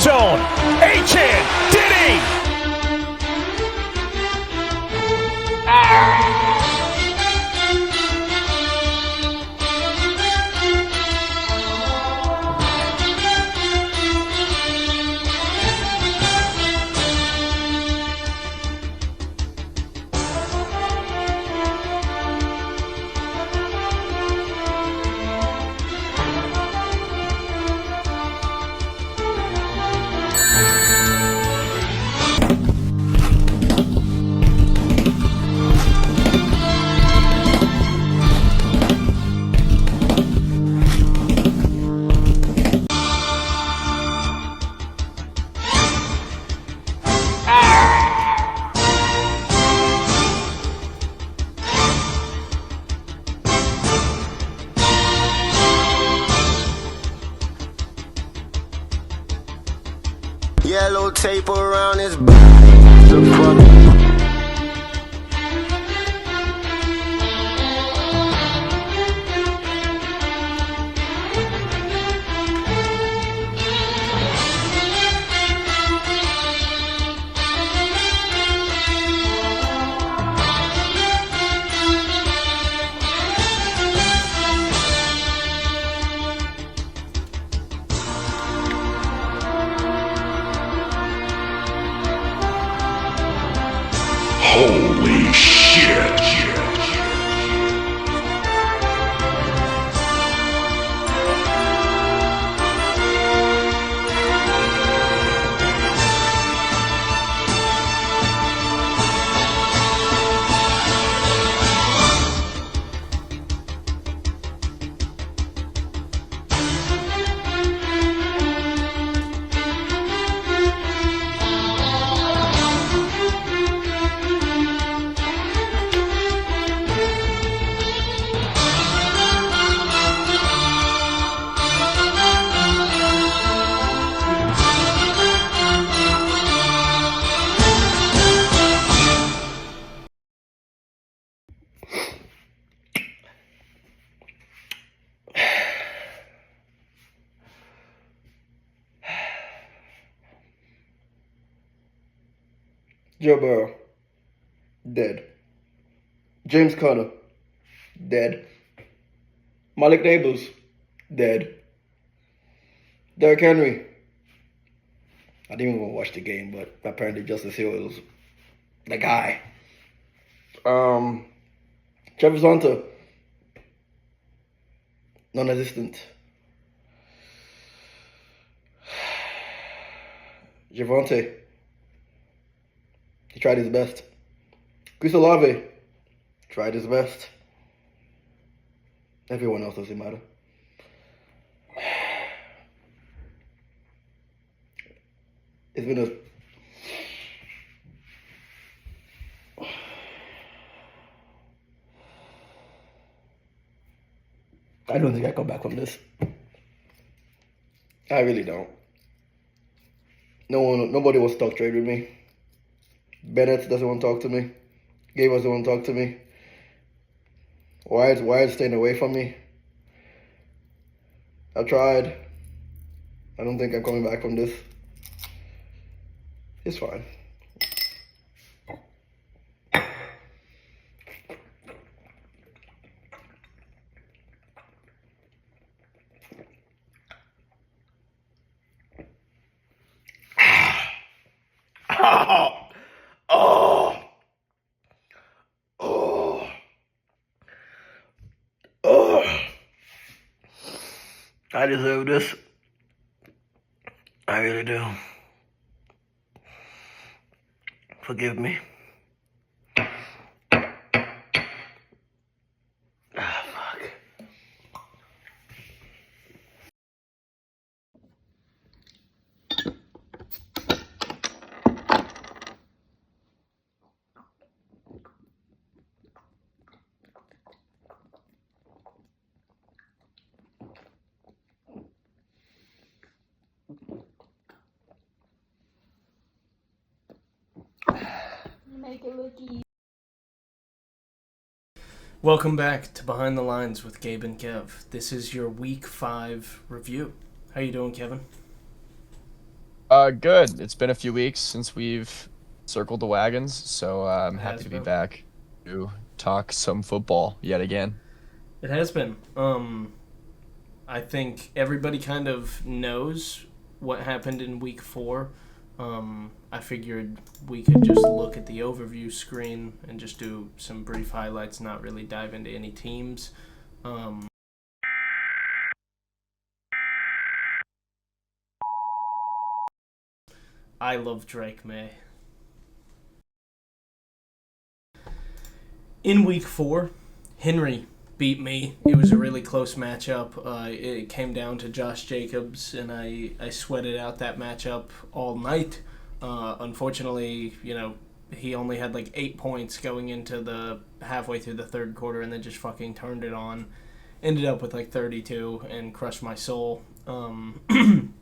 zone. Achan, did he? Yellow tape around his body. The fuck? Holy shit! Joe Burrow, dead. James Conner, dead. Malik Nabels, dead. Derrick Henry, I didn't even watch the game, but apparently Justice Hill was the guy. Travis Hunter, non-existent. Javonte, he tried his best. Chris Olave tried his best. Everyone else doesn't matter. It's been a I don't think I come back from this. I really don't. Nobody wants to talk trade with me. Bennett doesn't want to talk to me. Gabe doesn't want to talk to me. Wyatt staying away from me. I tried. I don't think I'm coming back from this. It's fine. I deserve this. I really do. Forgive me. Fuck. Make it look easy. Welcome back to Behind the Lines with Gabe and Kev. This is your Week 5 review. How you doing, Kevin? Good. It's been a few weeks since we've circled the wagons, so I'm It happy has to be been. back to talk some football yet again. It has been. I think everybody kind of knows what happened in week 4. I figured we could just look at the overview screen and just do some brief highlights, not really dive into any teams. Um, I love Drake May. In week 4, Henry beat me. It was a really close matchup. It came down to Josh Jacobs, and I sweated out that matchup all night. Unfortunately, he only had like 8 points going into the halfway through the third quarter, and then just fucking turned it on. Ended up with like 32 and crushed my soul. And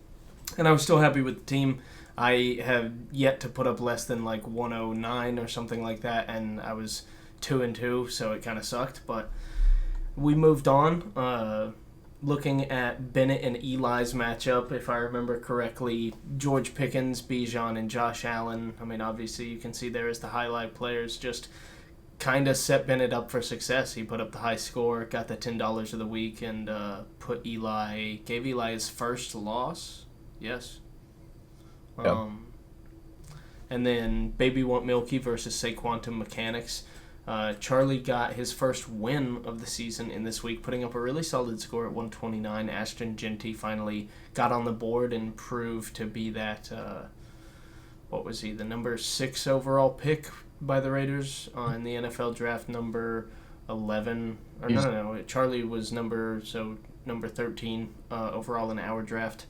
I was still happy with the team. I have yet to put up less than like 109 or something like that, and I was 2-2, so it kind of sucked. But we moved on. Looking at Bennett and Eli's matchup, if I remember correctly, George Pickens, Bijan, and Josh Allen. I mean, obviously you can see there as the highlight players just kind of set Bennett up for success. He put up the high score, got the $10 of the week, and gave Eli his first loss. Yes. Yep. And then Baby Want Milky versus Saquantum Mechanics. Charlie got his first win of the season in this week, putting up a really solid score at 129. Ashton Genty finally got on the board and proved to be that, what was he, the number 6 overall pick by the Raiders in the NFL draft, number 11. Or no. Charlie was number 13 overall in our draft.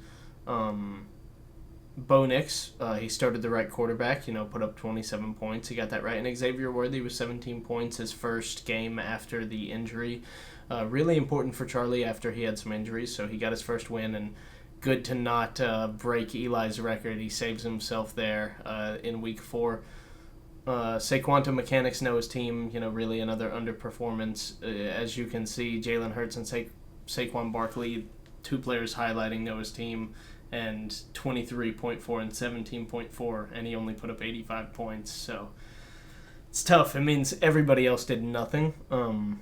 Bo Nix, he started the right quarterback, put up 27 points. He got that right. And Xavier Worthy was 17 points his first game after the injury. Really important for Charlie after he had some injuries, so he got his first win, and good to not break Eli's record. He saves himself there in week 4. Saquantum Mechanics know his team, really another underperformance. As you can see, Jalen Hurts and Saquon Barkley, 2 players highlighting Noah's team, and 23.4 and 17.4, and he only put up 85 points, so it's tough. It means everybody else did nothing. And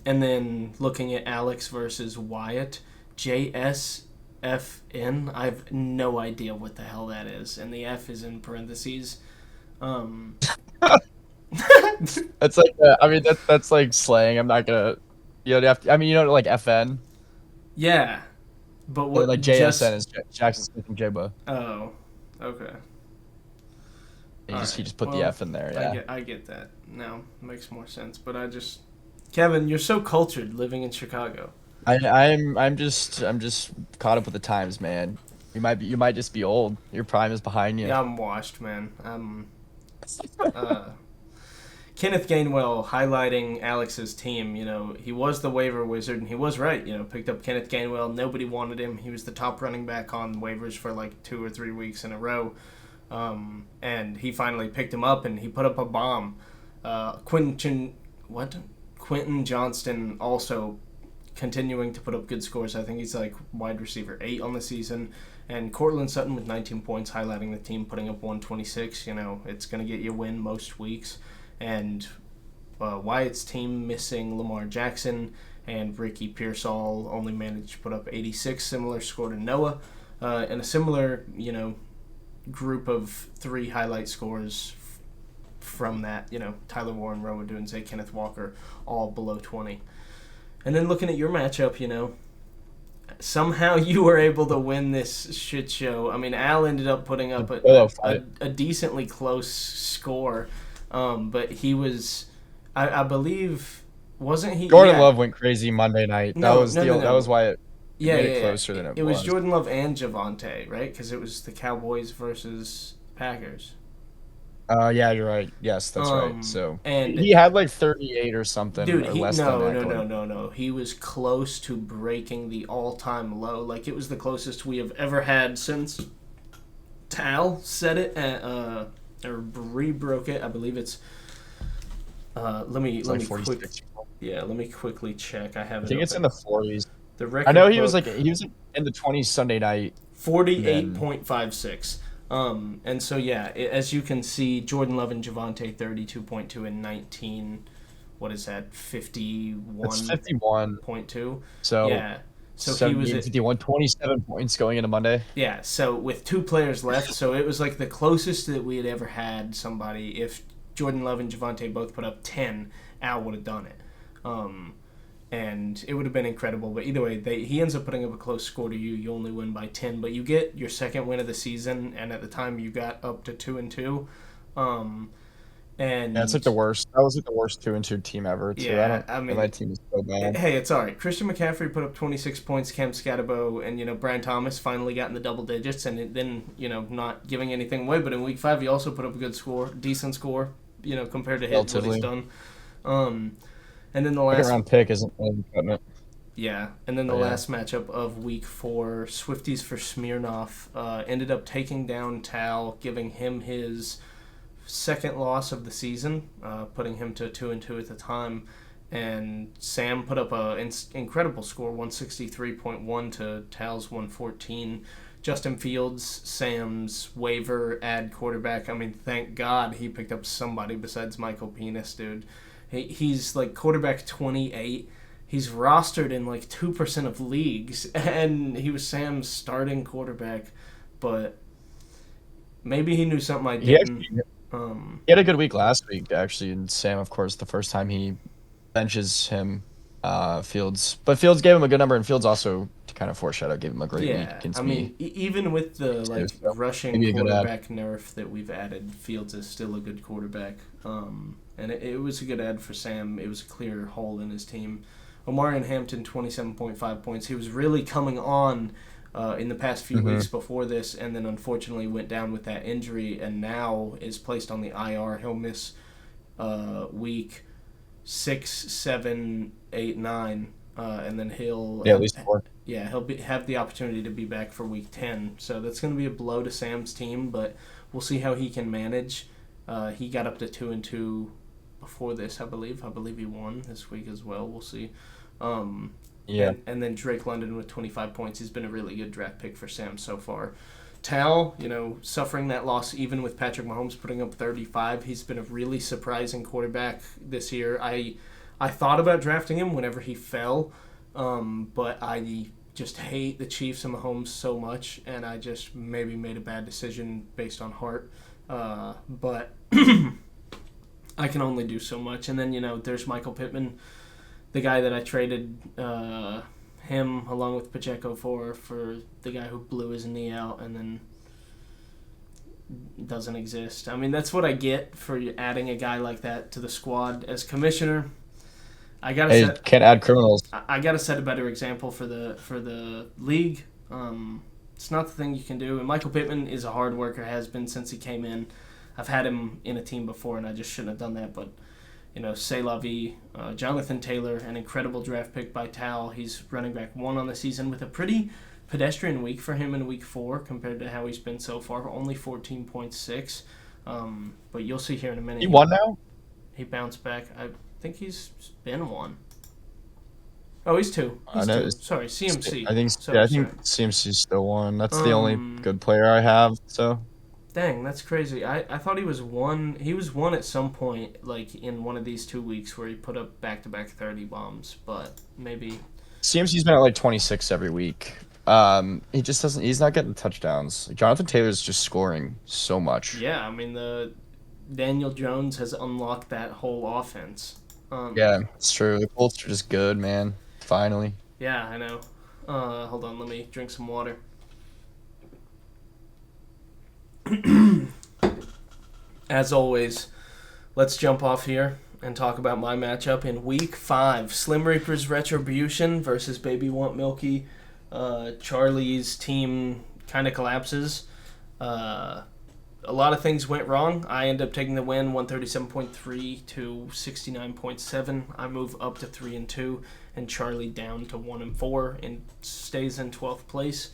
then looking at Alex versus Wyatt, JSFN, I have no idea what the hell that is, and the F is in parentheses. That's like, that's like slang. I'm not gonna, have to, like FN. Yeah, but what, Like JSN is Jackson Smith and Jigba. Oh, okay. He just put the F in there. Yeah. I get that now. Makes more sense. But Kevin, you're so cultured living in Chicago. I'm just caught up with the times, man. You might just be old. Your prime is behind you. Yeah, I'm washed, man. Kenneth Gainwell highlighting Alex's team. He was the waiver wizard, and he was right. Picked up Kenneth Gainwell. Nobody wanted him. He was the top running back on waivers for like 2 or 3 weeks in a row. And he finally picked him up, and he put up a bomb. Quentin Johnston also continuing to put up good scores. I think he's like wide receiver 8 on the season. And Cortland Sutton with 19 points, highlighting the team, putting up 126. It's going to get you a win most weeks. And Wyatt's team missing Lamar Jackson and Ricky Pearsall only managed to put up 86, similar score to Noah. And a similar, group of 3 highlight scores from that, Tyler Warren, Roa Dunze, Kenneth Walker, all below 20. And then looking at your matchup, somehow you were able to win this shit show. I mean, Al ended up putting up a decently close score, but he was, I believe, wasn't he? Jordan Love went crazy Monday night. That was why it made it closer than it was. It was Jordan Love and Javonte, right? Because it was the Cowboys versus Packers. Yeah, you're right. Yes, that's right. So and he had like 38 or something. Dude, or less than that. No. He was close to breaking the all-time low. Like, it was the closest we have ever had since Tal said it or re-broke it. I believe it's. Let me quickly check. I have it. I think it's in the 40s. The record. I know he was in the 20s Sunday night. 48.56. And so, yeah, as you can see, Jordan Love and Javonte 32.2 and 19. What is that? 51.2. It's 51. So Yeah. So he 78, was at 51, 27 points going into Monday. yeah. So with 2 players left, so it was like the closest that we had ever had somebody. If Jordan Love and Javonte both put up 10, Al would have done it. And it would have been incredible. But either way, he ends up putting up a close score to you. You only win by 10, but you get your second win of the season. And at the time, you got up to 2-2. And Yeah, it's like the worst. That was like the worst 2-2 team ever. Too. Yeah, I mean, my team is so bad. Hey, it's all right. Christian McCaffrey put up 26 points. Cam Scatterbo and Brian Thomas finally got in the double digits, and then not giving anything away. But in week 5, he also put up a good score, decent score. Compared to what he's done. And then the last round pick isn't an equipment. Yeah, and then the last matchup of week 4, Swifties for Smirnoff ended up taking down Tal, giving him his second loss of the season, putting him to 2-2 at the time. And Sam put up an incredible score, 163.1 to Tal's 114. Justin Fields, Sam's waiver ad quarterback. I mean, thank God he picked up somebody besides Michael Penis, dude. He's like quarterback 28. He's rostered in like 2% of leagues, and he was Sam's starting quarterback. But maybe he knew something I didn't. He had a good week last week, actually, and Sam, of course, the first time he benches him, Fields. But Fields gave him a good number, and Fields also, to kind of foreshadow, gave him a great week against me. I mean, even with the rushing quarterback nerf that we've added, Fields is still a good quarterback. And it was a good ad for Sam. It was a clear hole in his team. Omarion Hampton, 27.5 points. He was really coming on in the past few weeks before this, and then unfortunately went down with that injury, and now is placed on the IR. He'll miss week 6, 7, 8, 9, and then he'll at least 4. Yeah, he'll have the opportunity to be back for week 10. So that's going to be a blow to Sam's team, but we'll see how he can manage. He got up to 2-2 before this, I believe. I believe he won this week as well. We'll see. Yeah. And then Drake London with 25 points. He's been a really good draft pick for Sam so far. Tal, suffering that loss even with Patrick Mahomes putting up 35. He's been a really surprising quarterback this year. I thought about drafting him whenever he fell, but I just hate the Chiefs and Mahomes so much, and I just maybe made a bad decision based on heart. But I can only do so much. And then, there's Michael Pittman, the guy that I traded him along with Pacheco for the guy who blew his knee out and then doesn't exist. I mean, that's what I get for adding a guy like that to the squad. As commissioner, can't add criminals. I gotta set a better example for the league. It's not the thing you can do. And Michael Pittman is a hard worker, has been since he came in. I've had him in a team before, and I just shouldn't have done that. But, c'est la vie. Jonathan Taylor, an incredible draft pick by Tal. He's running back 1 on the season with a pretty pedestrian week for him in week 4 compared to how he's been so far. Only 14.6. But you'll see here in a minute. He won now? He bounced back. I think he's been 1. Oh, he's 2. He's 2. Sorry, CMC. I think CMC's still 1. That's the only good player I have, so... Dang, that's crazy. I thought he was 1. He was 1 at some point, like in one of these 2 weeks where he put up back-to-back 30 bombs, but maybe... CMC's been at like 26 every week. He just doesn't... He's not getting touchdowns. Jonathan Taylor's just scoring so much. Yeah, I mean, the Daniel Jones has unlocked that whole offense. Yeah, it's true. The Colts are just good, man. Finally. Yeah, I know. Hold on, let me drink some water. As always, let's jump off here and talk about my matchup in week 5. Slim Reaper's Retribution versus Baby Want Milky. Charlie's team kind of collapses. A lot of things went wrong. I end up taking the win, 137.3 to 69.7. I move up to 3-2, and Charlie down to 1-4 and stays in 12th place.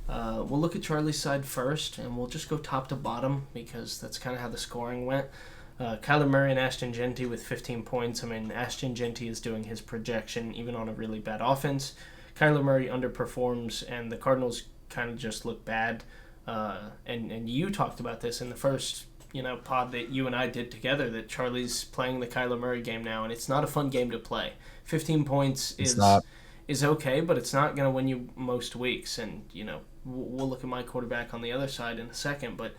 We'll look at Charlie's side first, and we'll just go top to bottom because that's kind of how the scoring went. Kyler Murray and Ashton Genty with 15 points. I mean, Ashton Genty is doing his projection even on a really bad offense. Kyler Murray underperforms, and the Cardinals kind of just look bad. And you talked about this in the first pod that you and I did together, that Charlie's playing the Kyler Murray game now, and it's not a fun game to play. 15 points is okay, but it's not going to win you most weeks. And we'll look at my quarterback on the other side in a second, but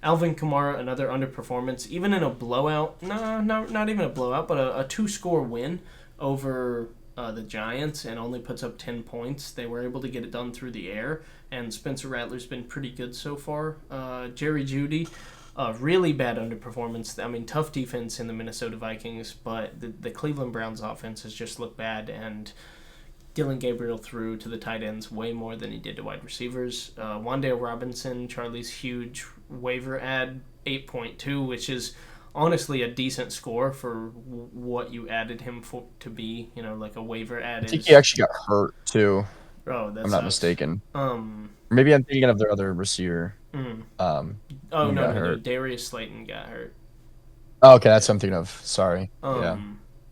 Alvin Kamara, another underperformance, even in a blowout. No, not even a blowout, but a 2-score win over the Giants, and only puts up 10 points. They were able to get it done through the air, and Spencer Rattler's been pretty good so far. Jerry Jeudy, really bad underperformance. I mean, tough defense in the Minnesota Vikings, but the Cleveland Browns offense has just looked bad, and Dylan Gabriel threw to the tight ends way more than he did to wide receivers. Wan'Dale Robinson, Charlie's huge waiver ad, 8.2, which is honestly a decent score for what you added him for to be. Like a waiver ad. I think he actually got hurt too. Oh, that's I'm not mistaken. Um, Maybe I'm thinking of their other receiver. No, Darius Slayton got hurt. Oh, okay, that's something of. Sorry.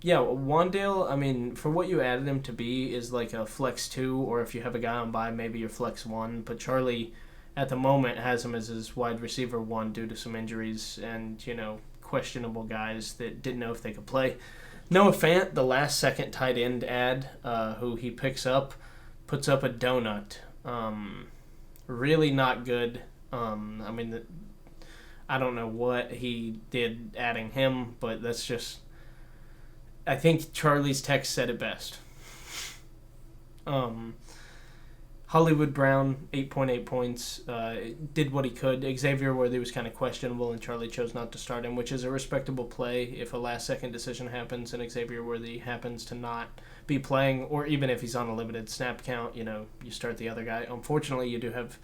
Yeah, Wan'Dale, I mean, for what you added him to be is like a flex 2, or if you have a guy on bye, maybe your flex 1. But Charlie, at the moment, has him as his wide receiver 1 due to some injuries and, questionable guys that didn't know if they could play. Noah Fant, the last-second tight end ad, who he picks up, puts up a donut. Really not good. I mean, I don't know what he did adding him, but that's just... I think Charlie's text said it best. Hollywood Brown, 8.8 points, did what he could. Xavier Worthy was kind of questionable, and Charlie chose not to start him, which is a respectable play if a last-second decision happens and Xavier Worthy happens to not be playing, or even if he's on a limited snap count, you start the other guy. Unfortunately, you do have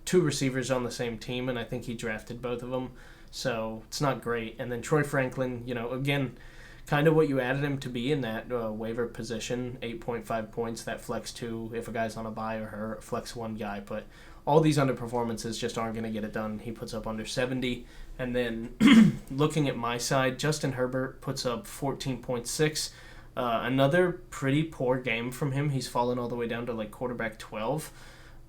2 receivers on the same team, and I think he drafted both of them, so it's not great. And then Troy Franklin, again, kind of what you added him to be in that waiver position, 8.5 points, that flex 2 if a guy's on a bye, or her flex 1 guy. But all these underperformances just aren't going to get it done. He puts up under 70. And then looking at my side, Justin Herbert puts up 14.6. Another pretty poor game from him. He's fallen all the way down to like quarterback 12.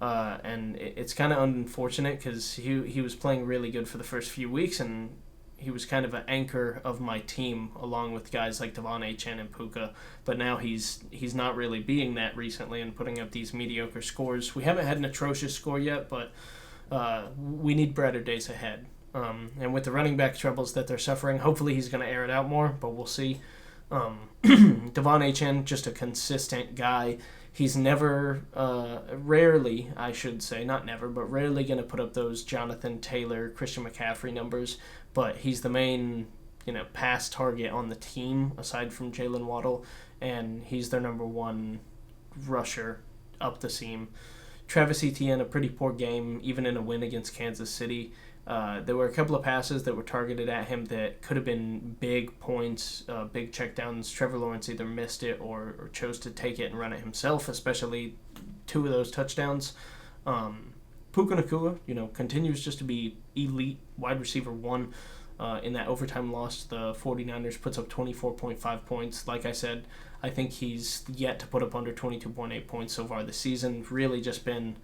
And it's kind of unfortunate because he was playing really good for the first few weeks, and he was kind of an anchor of my team along with guys like Devon Achane and Puka, but now he's not really being that recently and putting up these mediocre scores. We haven't had an atrocious score yet, but we need brighter days ahead. And with the running back troubles that they're suffering, hopefully he's going to air it out more, but we'll see. Devon Achane, just a consistent guy. He's never, rarely, I should say, not never, but rarely going to put up those Jonathan Taylor, Christian McCaffrey numbers, but he's the main, pass target on the team, aside from Jalen Waddle, and he's their number 1 rusher up the seam. Travis Etienne, a pretty poor game, even in a win against Kansas City. There were a couple of passes that were targeted at him that could have been big points, big checkdowns. Trevor Lawrence either missed it or chose to take it and run it himself, especially 2 of those touchdowns. Puka Nacua, continues just to be elite wide receiver 1. In that overtime loss, the 49ers puts up 24.5 points. Like I said, I think he's yet to put up under 22.8 points so far this season. Really just been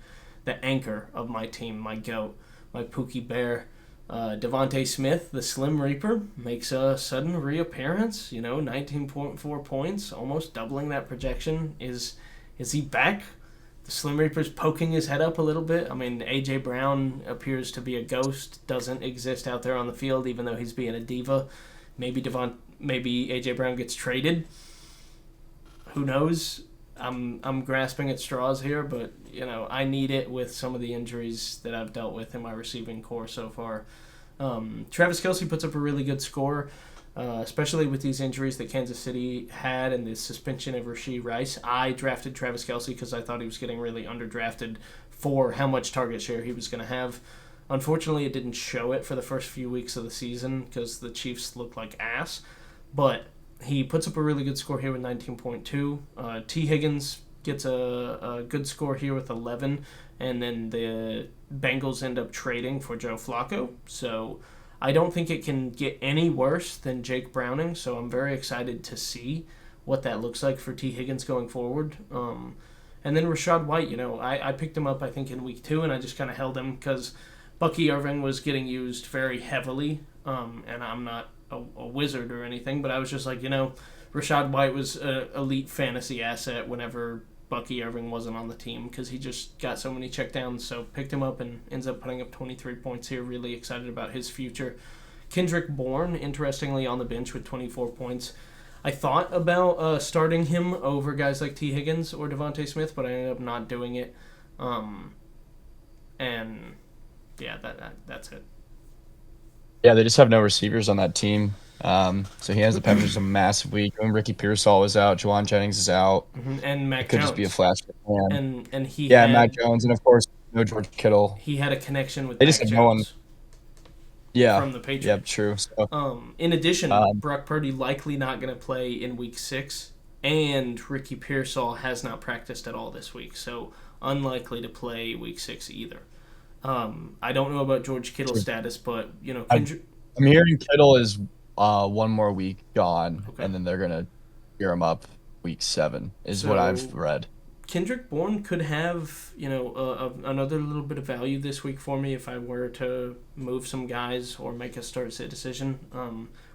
the anchor of my team, my GOAT. My Pookie Bear. Devontae Smith, the Slim Reaper, makes a sudden reappearance. 19.4 points, almost doubling that projection. Is he back? The Slim Reaper's poking his head up a little bit. I mean, A.J. Brown appears to be a ghost, doesn't exist out there on the field, even though he's being a diva. Maybe A.J. Brown gets traded. Who knows? I'm grasping at straws here, but I need it with some of the injuries that I've dealt with in my receiving core so far. Travis Kelce puts up a really good score, especially with these injuries that Kansas City had and the suspension of Rashee Rice. I drafted Travis Kelce because I thought he was getting really underdrafted for how much target share he was going to have. Unfortunately, it didn't show it for the first few weeks of the season because the Chiefs looked like ass, but he puts up a really good score here with 19.2. T. Higgins gets a good score here with 11, and then the Bengals end up trading for Joe Flacco. So I don't think it can get any worse than Jake Browning, so I'm very excited to see what that looks like for T. Higgins going forward. And then Rashad White, I picked him up, I think, in week 2, and I just kind of held him because Bucky Irving was getting used very heavily, and I'm not a wizard or anything, but I was just like, Rashad White was an elite fantasy asset whenever Bucky Irving wasn't on the team because he just got so many checkdowns. So picked him up and ends up putting up 23 points here. Really excited about his future. Kendrick Bourne, interestingly, on the bench with 24 points. I thought about starting him over guys like T. Higgins or Devontae Smith, but I ended up not doing it. And yeah, that's it. Yeah, they just have no receivers on that team. So he has the Panthers a massive week. When Ricky Pearsall is out, Juwan Jennings is out. And Mac It could Jones. just be a flash plan. And he Yeah, had, Mac Jones, and of course, no George Kittle. he had a connection with They Mac just have Jones no one. Yeah. from the Patriots. Yep, true. So, In addition, Brock Purdy likely not going to play in week 6, and Ricky Pearsall has not practiced at all this week, so unlikely to play week 6 either. I don't know about George Kittle's status, but Kendrick. I'm hearing Kittle is one more week gone, Okay. and then they're gonna gear him up week 7. Is what I've read. Kendrick Bourne could have, another little bit of value this week for me if I were to move some guys or make a start-sit decision.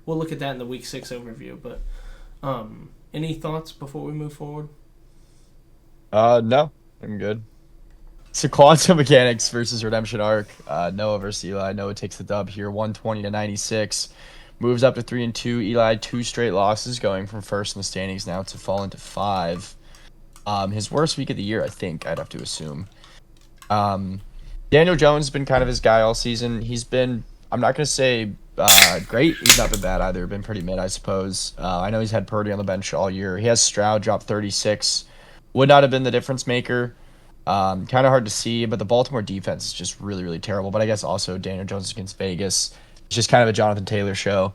We'll look at that in the week 6 overview. But any thoughts before we move forward? No, I'm good. So Quantum Mechanics versus Redemption Arc. Noah versus Eli. Noah takes the dub here, 120-96. Moves up to 3-2. Eli 2 straight losses, going from first in the standings now to fall into 5. His worst week of the year, I think, I'd have to assume. Daniel Jones has been kind of his guy all season. He's been, I'm not going to say great. He's not been bad either. Been pretty mid, I suppose. I know he's had Purdy on the bench all year. He has Stroud drop 36. Would not have been the difference maker. Kind of hard to see, but the Baltimore defense is just really, really terrible. But I guess also Daniel Jones against Vegas. It's just kind of a Jonathan Taylor show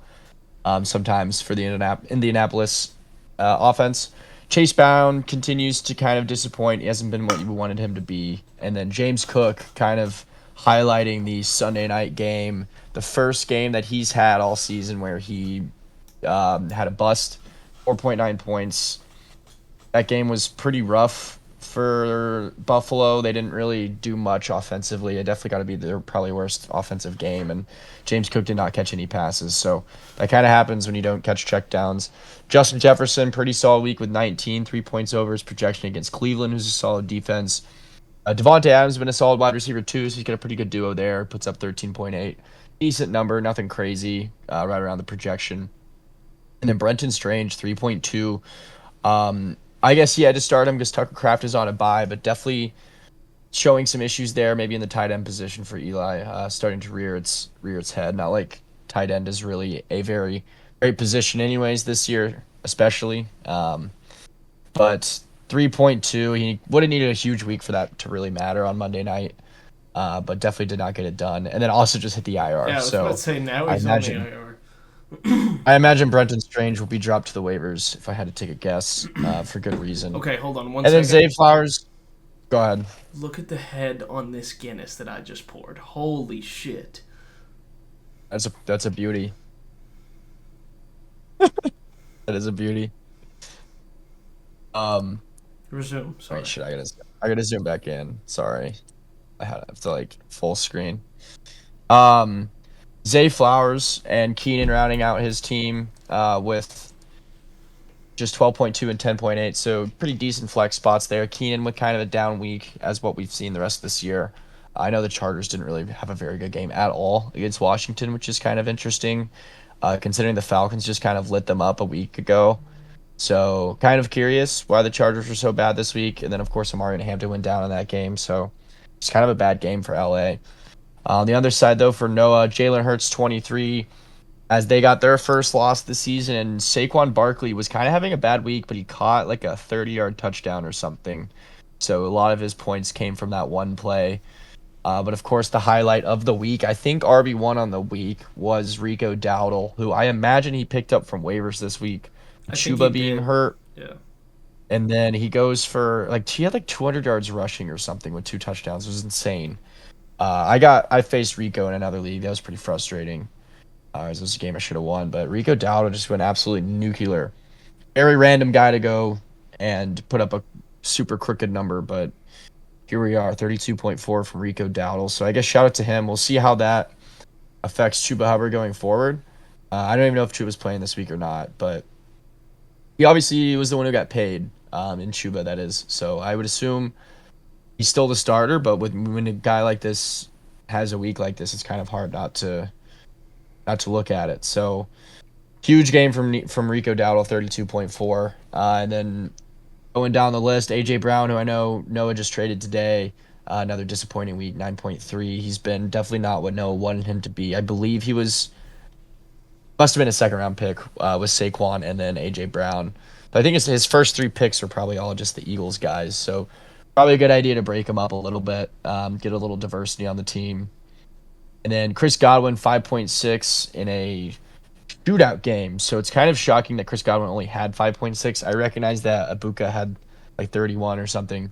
sometimes for the Indianapolis offense. Chase Brown continues to kind of disappoint. He hasn't been what you wanted him to be. And then James Cook kind of highlighting the Sunday night game, the first game that he's had all season where he had a bust, 4.9 points. That game was pretty rough for Buffalo. They didn't really do much offensively. It definitely got to be their probably worst offensive game, and James Cook did not catch any passes. So that kind of happens when you don't catch checkdowns. Justin Jefferson, pretty solid week with 19, 3 points over his projection against Cleveland, who's a solid defense. Devontae Adams has been a solid wide receiver too, so he's got a pretty good duo there. Puts up 13.8. Decent number, nothing crazy, right around the projection. And then Brenton Strange, 3.2. I guess he had to start him because Tucker Kraft is on a bye, but definitely showing some issues there, maybe in the tight end position for Eli, starting to rear its head. Not like tight end is really a very great position anyways this year, especially. But 3.2, he would have needed a huge week for that to really matter on Monday night, but definitely did not get it done. And then also just hit the IR. Yeah, I was about to say now he's on the IR. I imagine Brenton Strange will be dropped to the waivers if I had to take a guess, for good reason. Okay, hold on one and second. then Zay Flowers. Go ahead. Look at the head on this Guinness that I just poured. Holy shit. That's a beauty. That is a beauty. Resume. Sorry. Wait, shit, I gotta zoom back in. Sorry. I have to full screen. Zay Flowers and Keenan rounding out his team with just 12.2 and 10.8, so pretty decent flex spots there. Keenan with kind of a down week as what we've seen the rest of this year. I know the Chargers didn't really have a very good game at all against Washington, which is kind of interesting, considering the Falcons just kind of lit them up a week ago. So kind of curious why the Chargers were so bad this week. And then, of course, Amari and Hampton went down in that game, so it's kind of a bad game for LA. On the other side, though, for Noah, Jalen Hurts 23, as they got their first loss this season, and Saquon Barkley was kind of having a bad week, but he caught like a 30-yard touchdown or something. So a lot of his points came from that one play. But, of course, the highlight of the week, I think RB1 on the week, was Rico Dowdle, who I imagine he picked up from waivers this week. Chuba being hurt. Yeah. And then he goes for, he had 200 yards rushing or something with 2 touchdowns. It was insane. I faced Rico in another league. That was pretty frustrating. It was a game I should have won, but Rico Dowdle just went absolutely nuclear. Very random guy to go and put up super crooked number, but here we are, 32.4 from Rico Dowdle. So I guess shout out to him. We'll see how that affects Chuba Hubbard going forward. I don't even know if Chuba's playing this week or not, but he obviously was the one who got paid in Chuba, that is. So I would assume he's still the starter, but when a guy like this has a week like this, it's kind of hard not to look at it. So huge game from Rico Dowdle, 32.4. And then going down the list, AJ Brown, who I know Noah just traded today, another disappointing week, 9.3. He's been definitely not what Noah wanted him to be. I believe he must have been a second round pick with Saquon and then AJ Brown. But I think his first 3 picks are probably all just the Eagles guys. So probably a good idea to break him up a little bit, get a little diversity on the team. And then Chris Godwin, 5.6 in a shootout game. So it's kind of shocking that Chris Godwin only had 5.6. I recognize that Abuka had like 31 or something.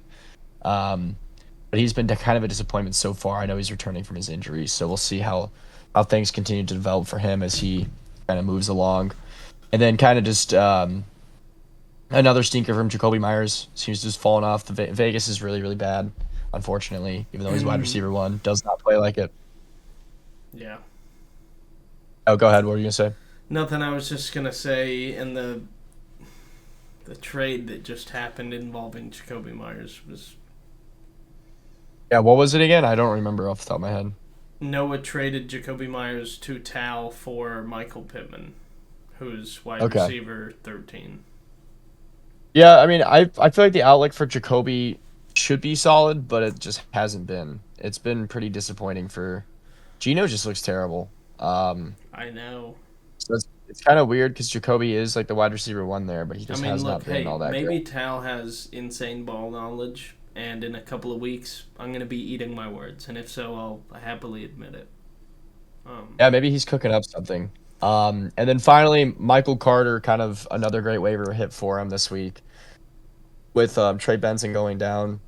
But he's been kind of a disappointment so far. I know he's returning from his injury, so we'll see how things continue to develop for him as he kind of moves along. And then kind of just another stinker from Jacoby Myers. Seems to just fallen off. Vegas is really, really bad, unfortunately, even though he's wide receiver 1. Does not play like it. Yeah. Oh, go ahead. What were you going to say? Nothing. I was just going to say in the trade that just happened involving Jacoby Myers was... Yeah, what was it again? I don't remember off the top of my head. Noah traded Jacoby Myers to Tal for Michael Pittman, who's wide Okay. receiver 13. Yeah, I mean, I feel like the outlook for Jacoby should be solid, but it just hasn't been. It's been pretty disappointing for... Geno just looks terrible. I know. So it's kind of weird because Jacoby is like the wide receiver 1 there, but he just has not been all that maybe great. Tal has insane ball knowledge, and in a couple of weeks, I'm going to be eating my words, and if so, I'll happily admit it. Yeah, maybe he's cooking up something. And then finally, Michael Carter, kind of another great waiver hit for him this week with Trey Benson going down.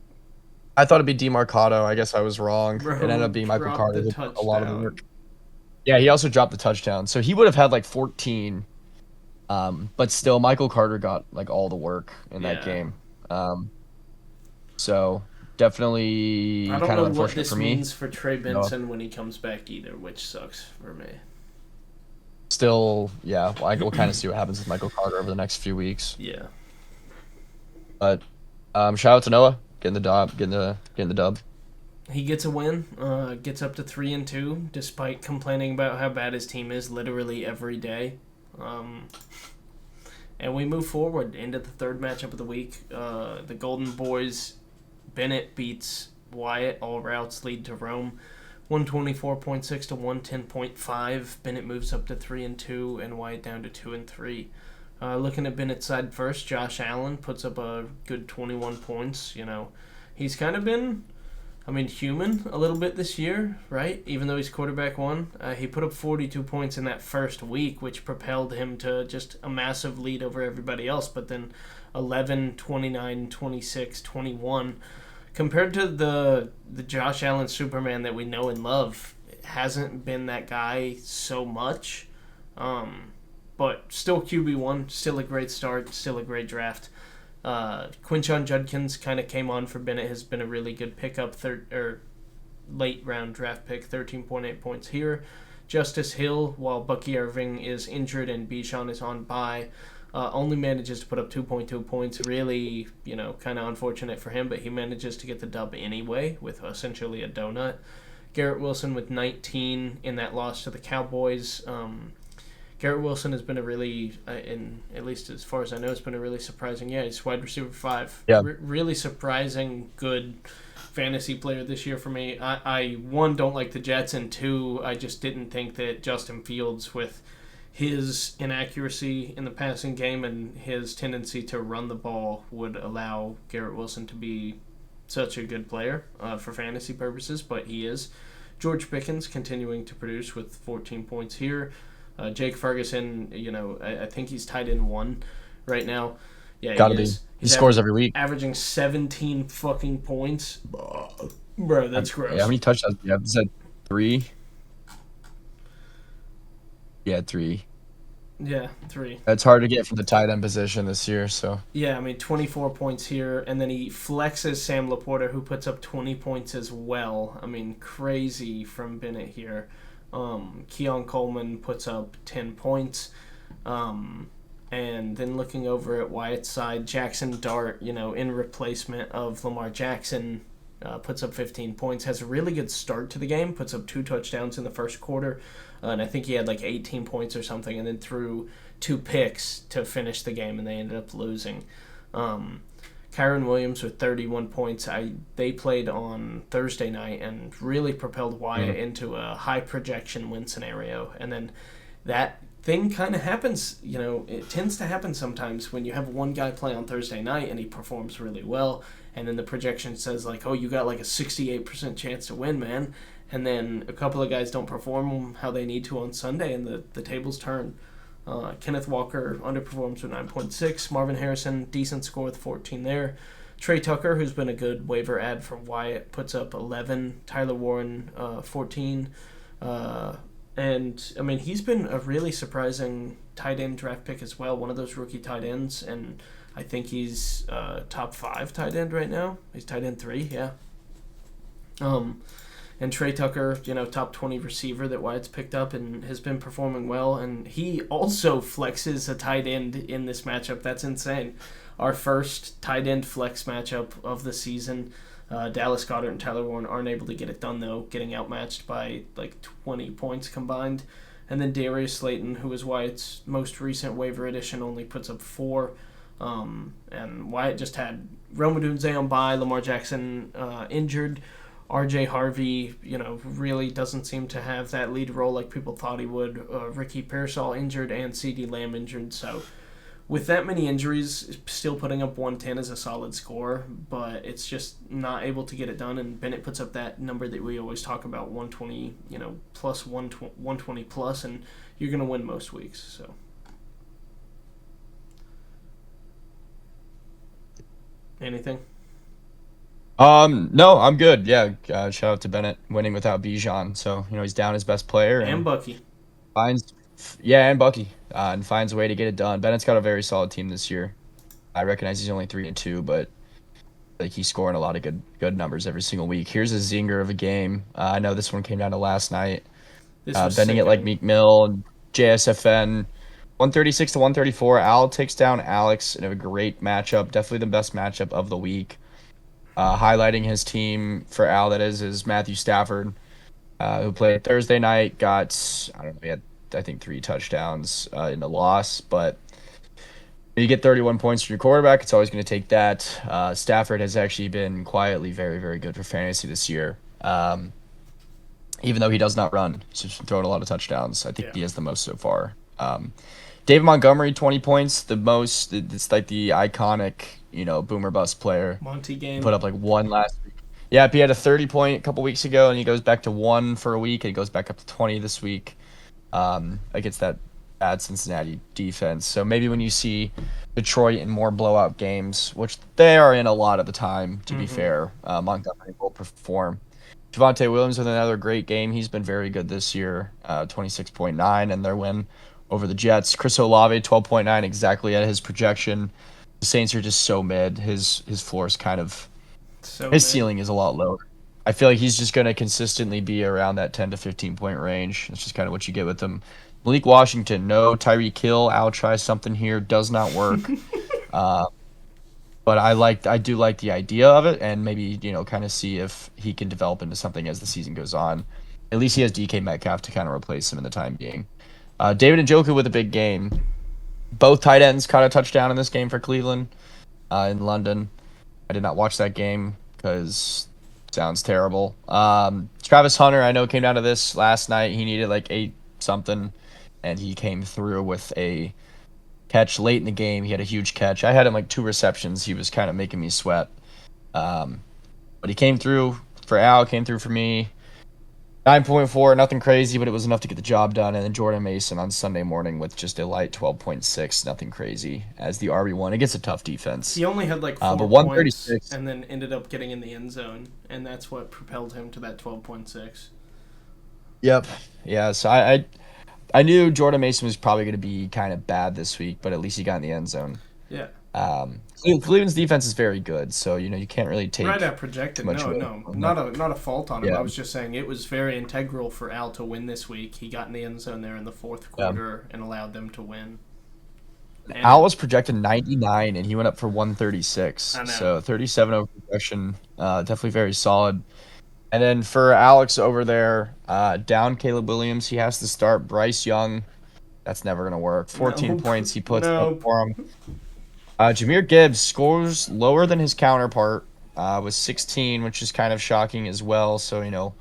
I thought it'd be DeMarcado. I guess I was wrong. Bro, It ended up being Michael dropped Carter the who did a lot of the touchdown. work. Yeah, he also dropped the touchdown. So he would have had like 14. But still, Michael Carter got like all the work in that game. So definitely I don't kind know of what unfortunate this for me. means for Trey Benson when he comes back either, which sucks for me. Still, yeah, we'll kind of see what happens with Michael Carter over the next few weeks. Yeah. But shout out to Noah getting the dub. He gets a win, gets up to 3-2, despite complaining about how bad his team is literally every day. And we move forward into the third matchup of the week. The Golden Boys, Bennett beats Wyatt. All routes lead to Rome. 124.6 to 110.5. Bennett moves up to 3-2, and Wyatt down to 2-3. Looking at Bennett's side first, Josh Allen puts up a good 21 points. You know, he's kind of been, human a little bit this year, right? Even though he's quarterback 1. He put up 42 points in that first week, which propelled him to just a massive lead over everybody else. But then 11, 29, 26, 21. Compared to the Josh Allen Superman that we know and love, hasn't been that guy so much. But still QB1, still a great start, still a great draft. Quinshon Judkins kind of came on for Bennett, has been a really good pickup, late round draft pick, 13.8 points here. Justice Hill, while Bucky Irving is injured and Bijan is on bye, only manages to put up 2.2 points. Really, kind of unfortunate for him, but he manages to get the dub anyway with essentially a donut. Garrett Wilson with 19 in that loss to the Cowboys. Garrett Wilson has been a really, at least as far as I know, has been a really surprising. Yeah, he's wide receiver 5. Yeah. Really surprising, good fantasy player this year for me. I one, don't like the Jets, and 2, I just didn't think that Justin Fields, with his inaccuracy in the passing game and his tendency to run the ball, would allow Garrett Wilson to be such a good player for fantasy purposes, but he is. George Pickens continuing to produce with 14 points here. Jake Ferguson, I think he's tied in 1 right now. Yeah, Gotta be. He scores every week. Averaging 17 fucking points. Bro, that's gross. Yeah, how many touchdowns do you have? Is that 3? Yeah, 3. Yeah, 3. It's hard to get from the tight end position this year, so. Yeah, I mean, 24 points here, and then he flexes Sam Laporta, who puts up 20 points as well. I mean, crazy from Bennett here. Keon Coleman puts up 10 points. And then looking over at Wyatt's side, Jackson Dart, in replacement of Lamar Jackson, puts up 15 points, has a really good start to the game, puts up 2 touchdowns in the first quarter, and I think he had like 18 points or something, and then threw 2 picks to finish the game, and they ended up losing. Kyron Williams with 31 points. They played on Thursday night and really propelled Wyatt into a high projection win scenario, and then that thing kind of happens, it tends to happen sometimes when you have one guy play on Thursday night and he performs really well, and then the projection says like, oh, you got like a 68% chance to win, man, and then a couple of guys don't perform how they need to on Sunday and the tables turn. Kenneth Walker underperforms with 9.6. Marvin Harrison, decent score with 14 there. Trey Tucker, who's been a good waiver ad for Wyatt, puts up 11. Tyler Warren, 14. And, I mean, he's been a really surprising tight end draft pick as well, one of those rookie tight ends, and I think he's top 5 tight end right now. He's tight end 3, yeah. And Trey Tucker, top 20 receiver that Wyatt's picked up and has been performing well, and he also flexes a tight end in this matchup. That's insane. Our first tight end flex matchup of the season. Dallas Goedert and Tyler Warren aren't able to get it done, though, getting outmatched by like 20 points combined. And then Darius Slayton, who is Wyatt's most recent waiver addition, only puts up 4. And Wyatt just had Rome Odunze on bye, Lamar Jackson injured. RJ Harvey, really doesn't seem to have that lead role like people thought he would. Ricky Pearsall injured and CeeDee Lamb injured, so with that many injuries, still putting up 110 is a solid score, but it's just not able to get it done. And Bennett puts up that number that we always talk about, 120, plus 120 plus, and you're going to win most weeks. So, anything? No, I'm good. Yeah, shout out to Bennett winning without Bijan. So he's down his best player And Bucky. And Bucky, and finds a way to get it done. Bennett's got a very solid team this year. I recognize he's only 3-2, but like he's scoring a lot of good numbers every single week. Here's a zinger of a game. I know this one came down to last night. Bending it like Meek Mill and JSFN, 136 to 134. Al takes down Alex in a great matchup. Definitely the best matchup of the week. Highlighting his team for Al, that is Matthew Stafford, who played Thursday night. He had I think 3 touchdowns in the loss, but you get 31 points from your quarterback, it's always going to take that. Stafford has actually been quietly very, very good for fantasy this year. Even though he does not run, he's just throwing a lot of touchdowns. I think he has the most so far. David Montgomery, 20 points, the most. It's like the iconic, boomer bust player. Monty game. Put up like 1 last week. Yeah, he had a 30-point a couple weeks ago, and he goes back to 1 for a week, and he goes back up to 20 this week against that bad Cincinnati defense. So maybe when you see Detroit in more blowout games, which they are in a lot of the time, to be fair, Montgomery will perform. Javonte Williams with another great game. He's been very good this year, 26.9, and their win over the Jets. Chris Olave, 12.9, exactly at his projection. The Saints are just so mid. His floor is kind of his ceiling is a lot lower. I feel like he's just going to consistently be around that 10 to 15 point range. That's just kind of what you get with him. Malik Washington, no. Tyreek Hill, I'll try something here. Does not work. But I do like the idea of it, and maybe kind of see if he can develop into something as the season goes on. At least he has DK Metcalf to kind of replace him in the time being. David Njoku with a big game. Both tight ends caught a touchdown in this game for Cleveland in London. I did not watch that game because it sounds terrible. Travis Hunter, I know, came down to this last night. He needed like 8 something, and he came through with a catch late in the game. He had a huge catch. I had him like 2 receptions. He was kind of making me sweat. But he came through for Al, came through for me. 9.4, nothing crazy, but it was enough to get the job done. And then Jordan Mason on Sunday morning with just a light 12.6, nothing crazy as the RB1 against a tough defense. He only had like 4 but points 136. and then ended up getting in the end zone, and that's what propelled him to that 12.6. Yep. Yeah, so I I knew Jordan Mason was probably going to be kind of bad this week, but at least he got in the end zone. Yeah. Cleveland's defense is very good, so you can't really take Right out projected. too much away No, from not them. a fault on him. Yeah. I was just saying it was very integral for Al to win this week. He got in the end zone there in the fourth quarter and allowed them to win. And Al was projected 99, and he went up for 136. I know. So 37 over projection, definitely very solid. And then for Alex over there, down Caleb Williams, he has to start Bryce Young. That's never gonna work. 14 Nope. points he puts Nope. up for him. Jameer Gibbs scores lower than his counterpart, with 16, which is kind of shocking as well. So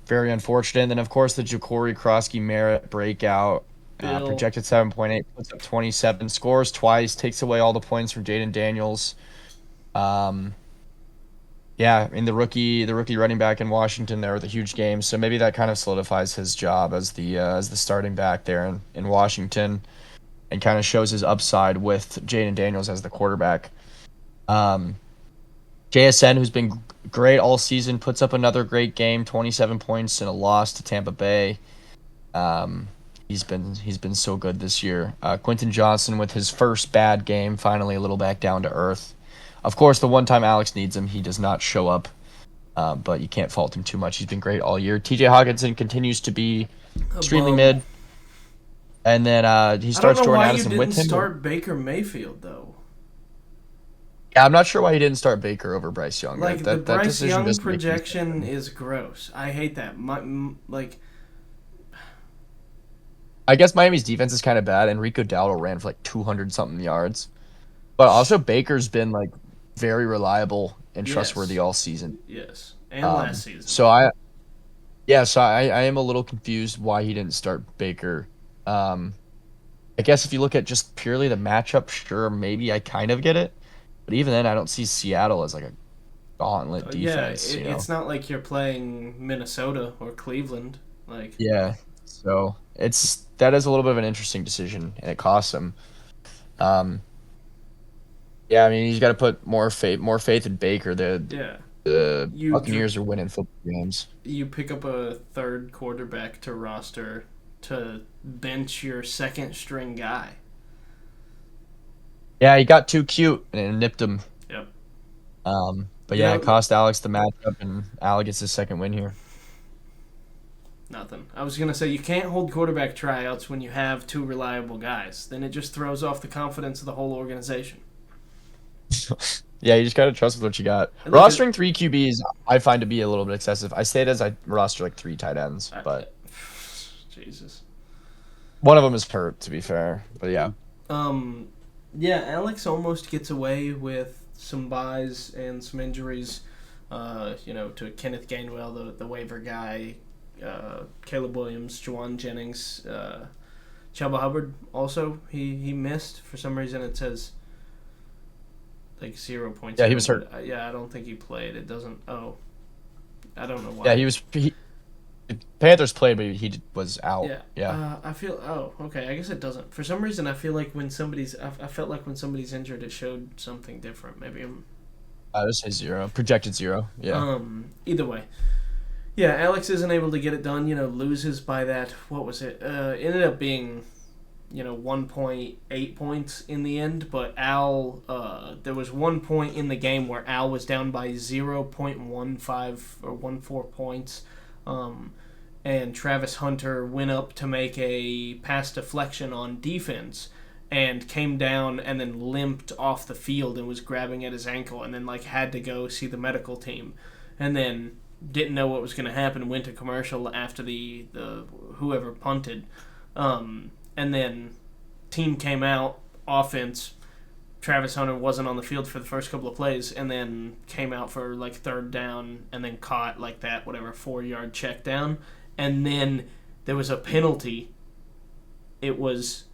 very unfortunate. And then of course the Ja'Cory Krosky Merritt breakout. Bill. Projected 7.8, puts up 27, scores twice, takes away all the points from Jaden Daniels. Yeah, I mean the rookie running back in Washington there with a huge game, so maybe that kind of solidifies his job as the starting back there in Washington, and kind of shows his upside with Jaden Daniels as the quarterback. JSN, who's been great all season, puts up another great game, 27 points in a loss to Tampa Bay. He's been so good this year. Quentin Johnson with his first bad game, finally a little back down to earth. Of course, the one time Alex needs him, he does not show up. But you can't fault him too much. He's been great all year. TJ Hawkinson continues to be extremely mid. And then he starts Jordan Addison with him. I don't know why you didn't start Baker Mayfield, though. Yeah, I'm not sure why he didn't start Baker over Bryce Young. Like, the that Bryce decision Young doesn't make any sense. projection is gross. I hate that. I guess Miami's defense is kind of bad. Enrico Dowdle ran for like 200-something yards. But also Baker's been like very reliable and trustworthy all season. Yes, and last season. So I am a little confused why he didn't start Baker. I guess if you look at just purely the matchup, sure, maybe I kind of get it. But even then, I don't see Seattle as like a gauntlet defense. It's not like you're playing Minnesota or Cleveland. Yeah, so that is a little bit of an interesting decision, and it costs him. Yeah, I mean he's got to put more faith in Baker. The Buccaneers are winning football games. You pick up a third quarterback to roster to bench your second string guy. Yeah, he got too cute and it nipped him. Yep. But yeah, it cost Alex the matchup, and Alex gets his second win here. Nothing. I was gonna say you can't hold quarterback tryouts when you have two reliable guys. Then it just throws off the confidence of the whole organization. Yeah, you just gotta trust with what you got. Rostering 3 QBs, I find to be a little bit excessive. I say it as I roster like 3 tight ends, but Jesus. One of them is hurt, to be fair. But yeah. Yeah, Alex almost gets away with some buys and some injuries. To Kenneth Gainwell, the waiver guy, Caleb Williams, Juwan Jennings, Chuba Hubbard. Also, he missed for some reason. It says like 0 points. Yeah, he was hurt. I don't think he played. It doesn't. Oh, I don't know why. Yeah, he was. Panthers played, but he was out. Yeah. I feel. Oh, okay. I guess it doesn't. For some reason, I feel like when somebody's. I felt like when somebody's injured, it showed something different. Maybe I'm. I would say 0. Projected 0. Yeah. Either way. Yeah, Alex isn't able to get it done. Loses by that. What was it? Ended up being, 1.8 points in the end. But Al, there was 1 point in the game where Al was down by 0.15 or 14 points. And Travis Hunter went up to make a pass deflection on defense and came down and then limped off the field and was grabbing at his ankle and then had to go see the medical team and then didn't know what was going to happen, went to commercial after the whoever punted, and then team came out, offense, Travis Hunter wasn't on the field for the first couple of plays and then came out for third down and then caught that 4-yard check down. And then there was a penalty. It was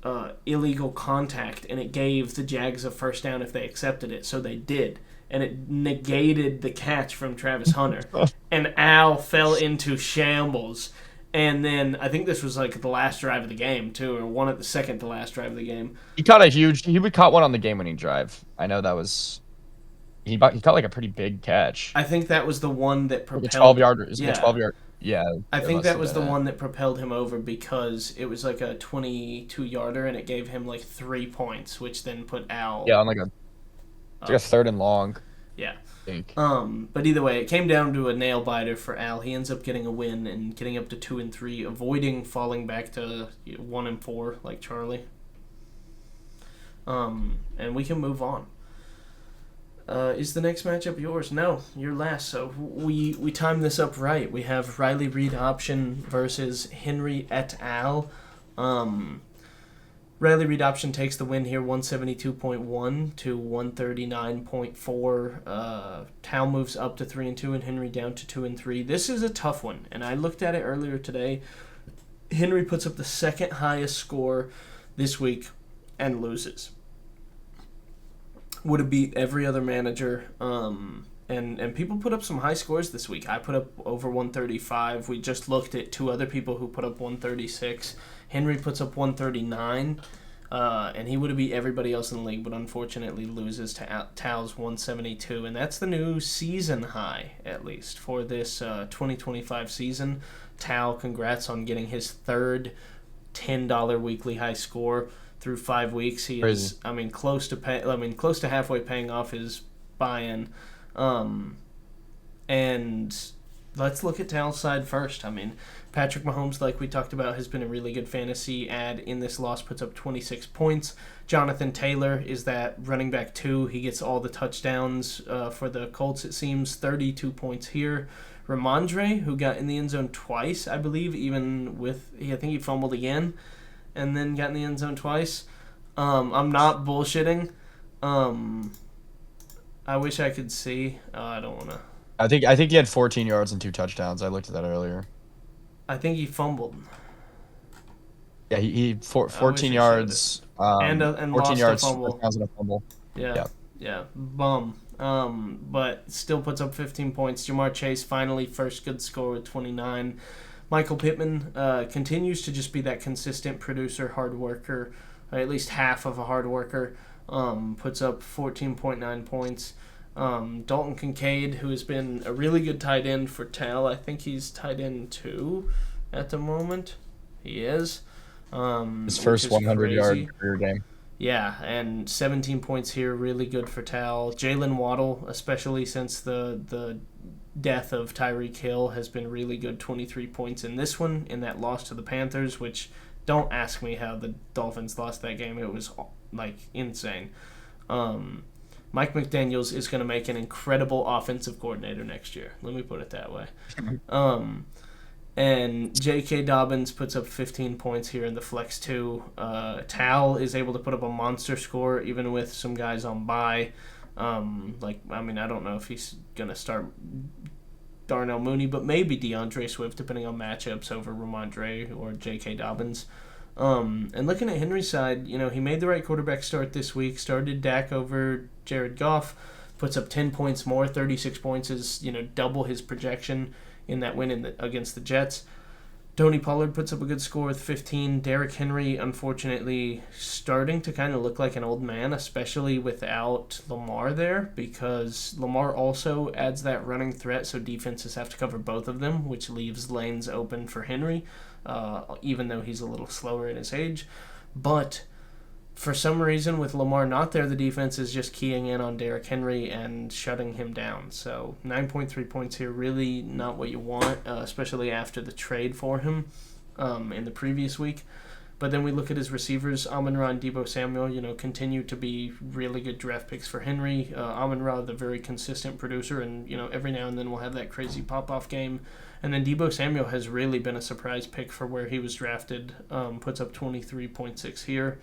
illegal contact, and it gave the Jags a first down if they accepted it. So they did. And it negated the catch from Travis Hunter. And Al fell into shambles. And then I think this was the last drive of the game, too, or one at the second to last drive of the game. He caught one on the game-winning drive. I know that was... He caught a pretty big catch. I think that was the one that propelled... Like a 12-yard. Is it a 12-yard? Yeah, I it think must that have was the been it. one that propelled him over because it was like a 22-yarder and it gave him like 3 points, which then put Yeah, Al on it's like a up. third and long, Yeah. I think. But either way, it came down to a nail biter for Al. He ends up getting a win and getting up to 2-3, avoiding falling back to 1-4 like Charlie. And we can move on. Is the next matchup yours? No, you're last. So we timed this up right. We have Riley Reid option versus Henry et al. Riley Reid option takes the win here, 172.1 to 139.4. Tal moves up to 3-2, and Henry down to 2-3. This is a tough one, and I looked at it earlier today. Henry puts up the second highest score this week and loses. Would have beat every other manager. And people put up some high scores this week. I put up over 135. We just looked at two other people who put up 136. Henry puts up 139, and he would have beat everybody else in the league, but unfortunately loses to Tal's 172. And that's the new season high, at least, for this 2025 season. Tal, congrats on getting his third $10 weekly high score through 5 weeks. He Crazy. is, close to halfway paying off his buy-in. And let's look at Tal's side first. Patrick Mahomes, like we talked about, has been a really good fantasy ad in this loss, puts up 26 points. Jonathan Taylor is that running back 2. He gets all the touchdowns for the Colts, it seems, 32 points here. Ramondre, who got in the end zone twice, I believe, even with, I think he fumbled again, and then got in the end zone twice. I'm not bullshitting. I wish I could see. I don't want to. I think he had 14 yards and 2 touchdowns. I looked at that earlier. I think he fumbled. Yeah, he I wish 14 he yards. And 14 lost yards, a fumble. touchdowns and a fumble. Yeah. Bum. But still puts up 15 points. Jamar Chase finally first good score with 29. Michael Pittman continues to just be that consistent producer, hard worker, at least half of a hard worker. Puts up 14.9 points. Dalton Kincaid, who has been a really good tight end for Tal. I think he's tight end 2 at the moment. He is. His first 100-yard career game. Yeah, and 17 points here, really good for Tal. Jalen Waddle, especially since the death of Tyreek Hill, has been really good, 23 points in this one, in that loss to the Panthers, which don't ask me how the Dolphins lost that game. It was, insane. Mike McDaniels is going to make an incredible offensive coordinator next year. Let me put it that way. And J.K. Dobbins puts up 15 points here in the flex 2. Tal is able to put up a monster score even with some guys on bye. I don't know if he's going to start Darnell Mooney, but maybe DeAndre Swift, depending on matchups, over Ramondre or J.K. Dobbins. And looking at Henry's side, he made the right quarterback start this week. Started Dak over Jared Goff. Puts up 10 points more. 36 points is, double his projection in that win against the Jets. Tony Pollard puts up a good score with 15. Derrick Henry, unfortunately, starting to kind of look like an old man, especially without Lamar there, because Lamar also adds that running threat, so defenses have to cover both of them, which leaves lanes open for Henry, even though he's a little slower in his age. But for some reason, with Lamar not there, the defense is just keying in on Derrick Henry and shutting him down. So 9.3 points here, really not what you want, especially after the trade for him in the previous week. But then we look at his receivers. Amon-Ra and Deebo Samuel, continue to be really good draft picks for Henry. Amon-Ra, the very consistent producer, and, every now and then we'll have that crazy pop-off game. And then Deebo Samuel has really been a surprise pick for where he was drafted. Puts up 23.6 here.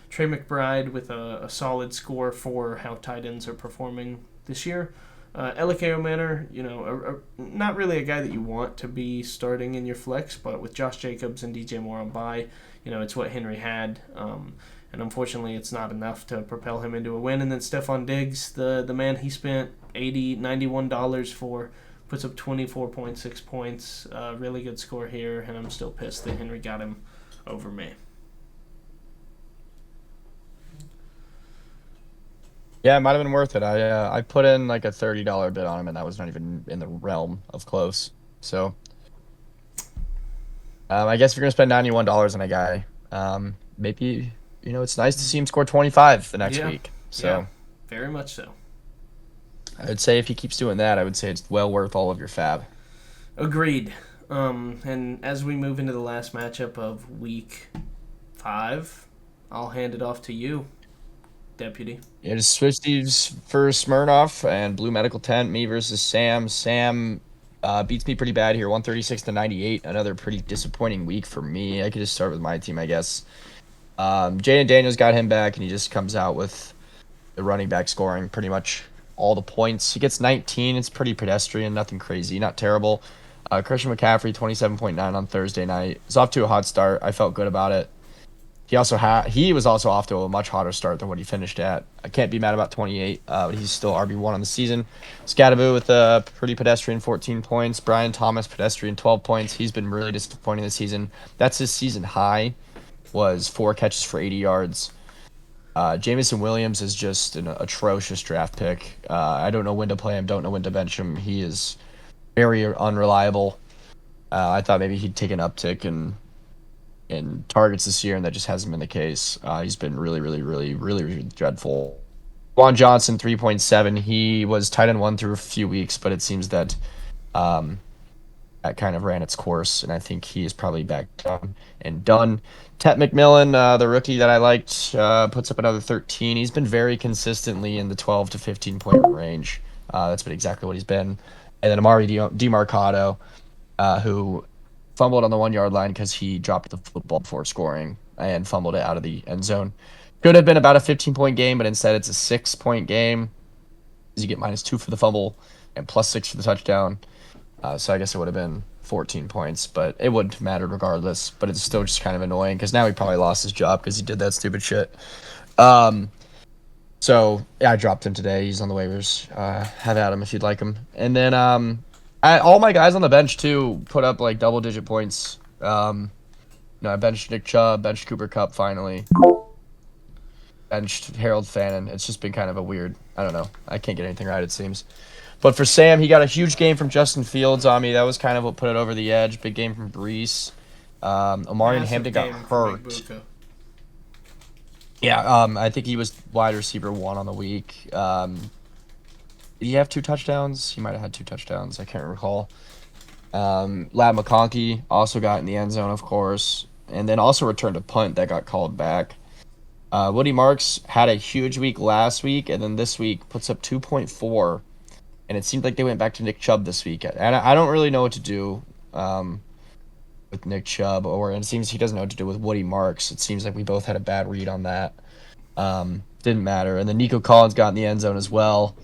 Trey McBride with a solid score for how tight ends are performing this year. Elikeo Manor, not really a guy that you want to be starting in your flex, but with Josh Jacobs and DJ Moore on bye, it's what Henry had. And unfortunately, it's not enough to propel him into a win. And then Stephon Diggs, the man he spent $91 for, puts up 24.6 points. Really good score here, and I'm still pissed that Henry got him over me. Yeah, it might have been worth it. I put in like a $30 bid on him, and that was not even in the realm of close. So I guess if you're gonna spend $91 on a guy, maybe it's nice to see him score 25 the next Yeah, week. yeah, So very much so. I would say if he keeps doing that, I would say it's well worth all of your fab. Agreed. And as we move into the last matchup of week 5, I'll hand it off to you, Deputy. Yeah, just switch these for Smirnoff and Blue Medical Tent. Me versus Sam. Sam beats me pretty bad here, 136 to 98. Another pretty disappointing week for me. I could just start with my team, I guess. Jaden Daniels got him back, and he just comes out with the running back scoring pretty much all the points. He gets 19. It's pretty pedestrian, nothing crazy, not terrible. Christian McCaffrey, 27.9 on Thursday night. It's off to a hot start. I felt good about it. He was also off to a much hotter start than what he finished at. I can't be mad about 28, but he's still RB1 on the season. Scadaboo with a pretty pedestrian 14 points. Brian Thomas, pedestrian 12 points. He's been really disappointing this season. That's his season high, was 4 catches for 80 yards. Jameson Williams is just an atrocious draft pick. I don't know when to play him, don't know when to bench him. He is very unreliable. I thought maybe he'd take an uptick in targets this year, and that just hasn't been the case. He's been really, really, really, really, really dreadful. Juan Johnson, 3.7. He was tight end 1 through a few weeks, but it seems that that kind of ran its course, and I think he is probably back down and done. Tet McMillan, the rookie that I liked, puts up another 13. He's been very consistently in the 12 to 15 point range. That's been exactly what he's been. And then Amari DiMarcado, who fumbled on the 1 yard line because he dropped the football before scoring and fumbled it out of the end zone. Could have been about a 15-point game, but instead it's a 6-point game. You get -2 for the fumble and +6 for the touchdown. So I guess it would have been 14 points, but it wouldn't have mattered regardless. But it's still just kind of annoying because now he probably lost his job because he did that stupid shit. So yeah, I dropped him today. He's on the waivers. Have at him if you'd like him. And then all my guys on the bench too put up like double-digit points. I benched Nick Chubb, benched Cooper Kupp finally, benched Harold Fannin. It's just been kind of a weird. I don't know. I can't get anything right, it seems. But for Sam, he got a huge game from Justin Fields on me. That was kind of what put it over the edge. Big game from Brees. Omari and Hampton got hurt. Yeah, I think he was wide receiver 1 on the week. Did he have 2 touchdowns? He might have had 2 touchdowns. I can't recall. Lab McConkey also got in the end zone, of course. And then also returned a punt that got called back. Woody Marks had a huge week last week, and then this week puts up 2.4. And it seemed like they went back to Nick Chubb this week. And I don't really know what to do with Nick Chubb, and it seems he doesn't know what to do with Woody Marks. It seems like we both had a bad read on that. Didn't matter. And then Nico Collins got in the end zone as well.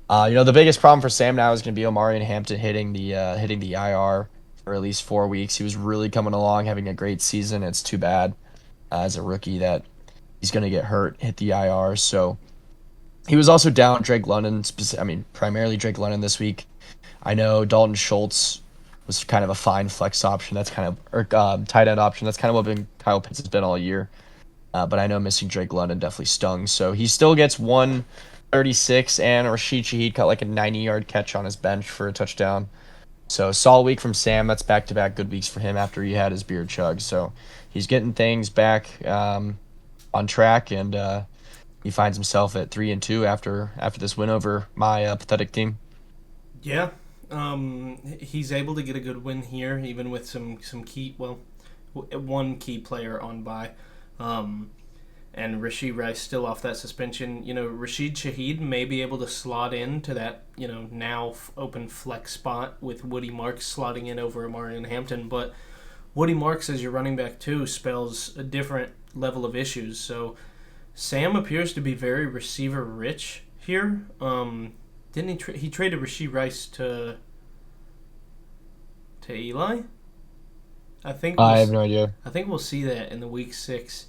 The biggest problem for Sam now is going to be Omari and Hampton hitting the IR for at least 4 weeks. He was really coming along, having a great season. It's too bad as a rookie that he's going to get hurt, hit the IR. So he was also down Drake London, primarily Drake London this week. I know Dalton Schultz was kind of a fine flex option. That's kind of tight end option. That's kind of what Kyle Pitts has been all year. But I know missing Drake London definitely stung. So he still gets 136, and Rashid Shaheed caught like a 90-yard catch on his bench for a touchdown. So solid week from Sam. That's back-to-back good weeks for him after he had his beard chug. So he's getting things back on track, and he finds himself at 3-2 after this win over my pathetic team. Yeah, he's able to get a good win here, even with some key, one key player on bye, and Rashid Rice still off that suspension. Rashid Shaheed may be able to slot into that now open flex spot with Woody Marks slotting in over Amari and Hampton, but Woody Marks as your running back too spells a different level of issues. So Sam appears to be very receiver rich here. Didn't he traded Rashid Rice to Eli? I have no idea. I think we'll see that in the week 6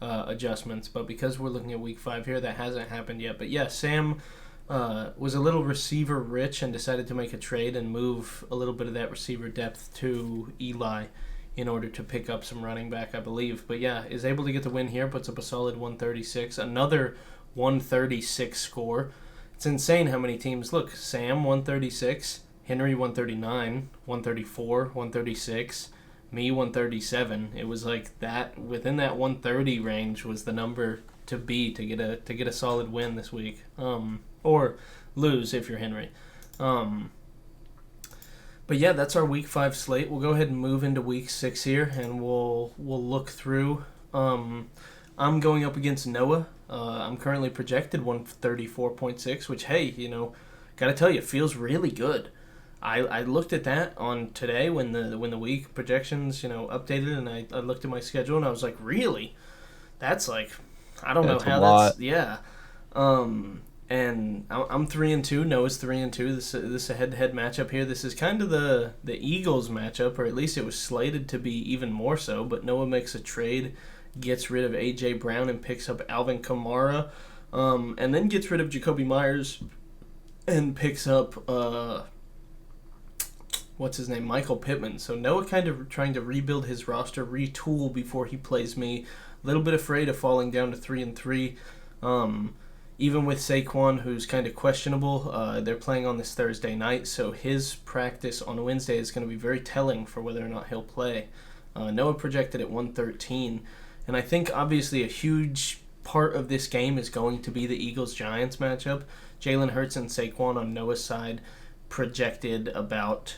adjustments, but because we're looking at week 5 here, that hasn't happened yet. But yeah, Sam was a little receiver rich and decided to make a trade and move a little bit of that receiver depth to Eli in order to pick up some running back, I believe. But yeah, is able to get the win here, puts up a solid 136, another 136 score. It's insane how many teams. Look, Sam 136, Henry 139, 134, 136, me 137. It was like that within that 130 range was the number to be to get a solid win this week, or lose if you're Henry. But yeah, that's our week 5 slate. We'll go ahead and move into week 6 here, and we'll look through. I'm going up against Noah. I'm currently projected 134.6, which, hey, gotta tell you, feels really good. I looked at that on today when the week projections updated, and I looked at my schedule and I was like, really, that's like, I don't know how that's and I'm 3-2. Noah's 3-2. This is a head-to-head matchup here. This is kind of the Eagles matchup, or at least it was slated to be even more so. But Noah makes a trade, gets rid of A.J. Brown and picks up Alvin Kamara, and then gets rid of Jacoby Myers and picks up what's his name, Michael Pittman. So Noah kind of trying to rebuild his roster, retool before he plays me. A little bit afraid of falling down to 3-3. Even with Saquon, who's kind of questionable, they're playing on this Thursday night, so his practice on Wednesday is going to be very telling for whether or not he'll play. Noah projected at 113, and I think obviously a huge part of this game is going to be the Eagles-Giants matchup. Jalen Hurts and Saquon on Noah's side projected about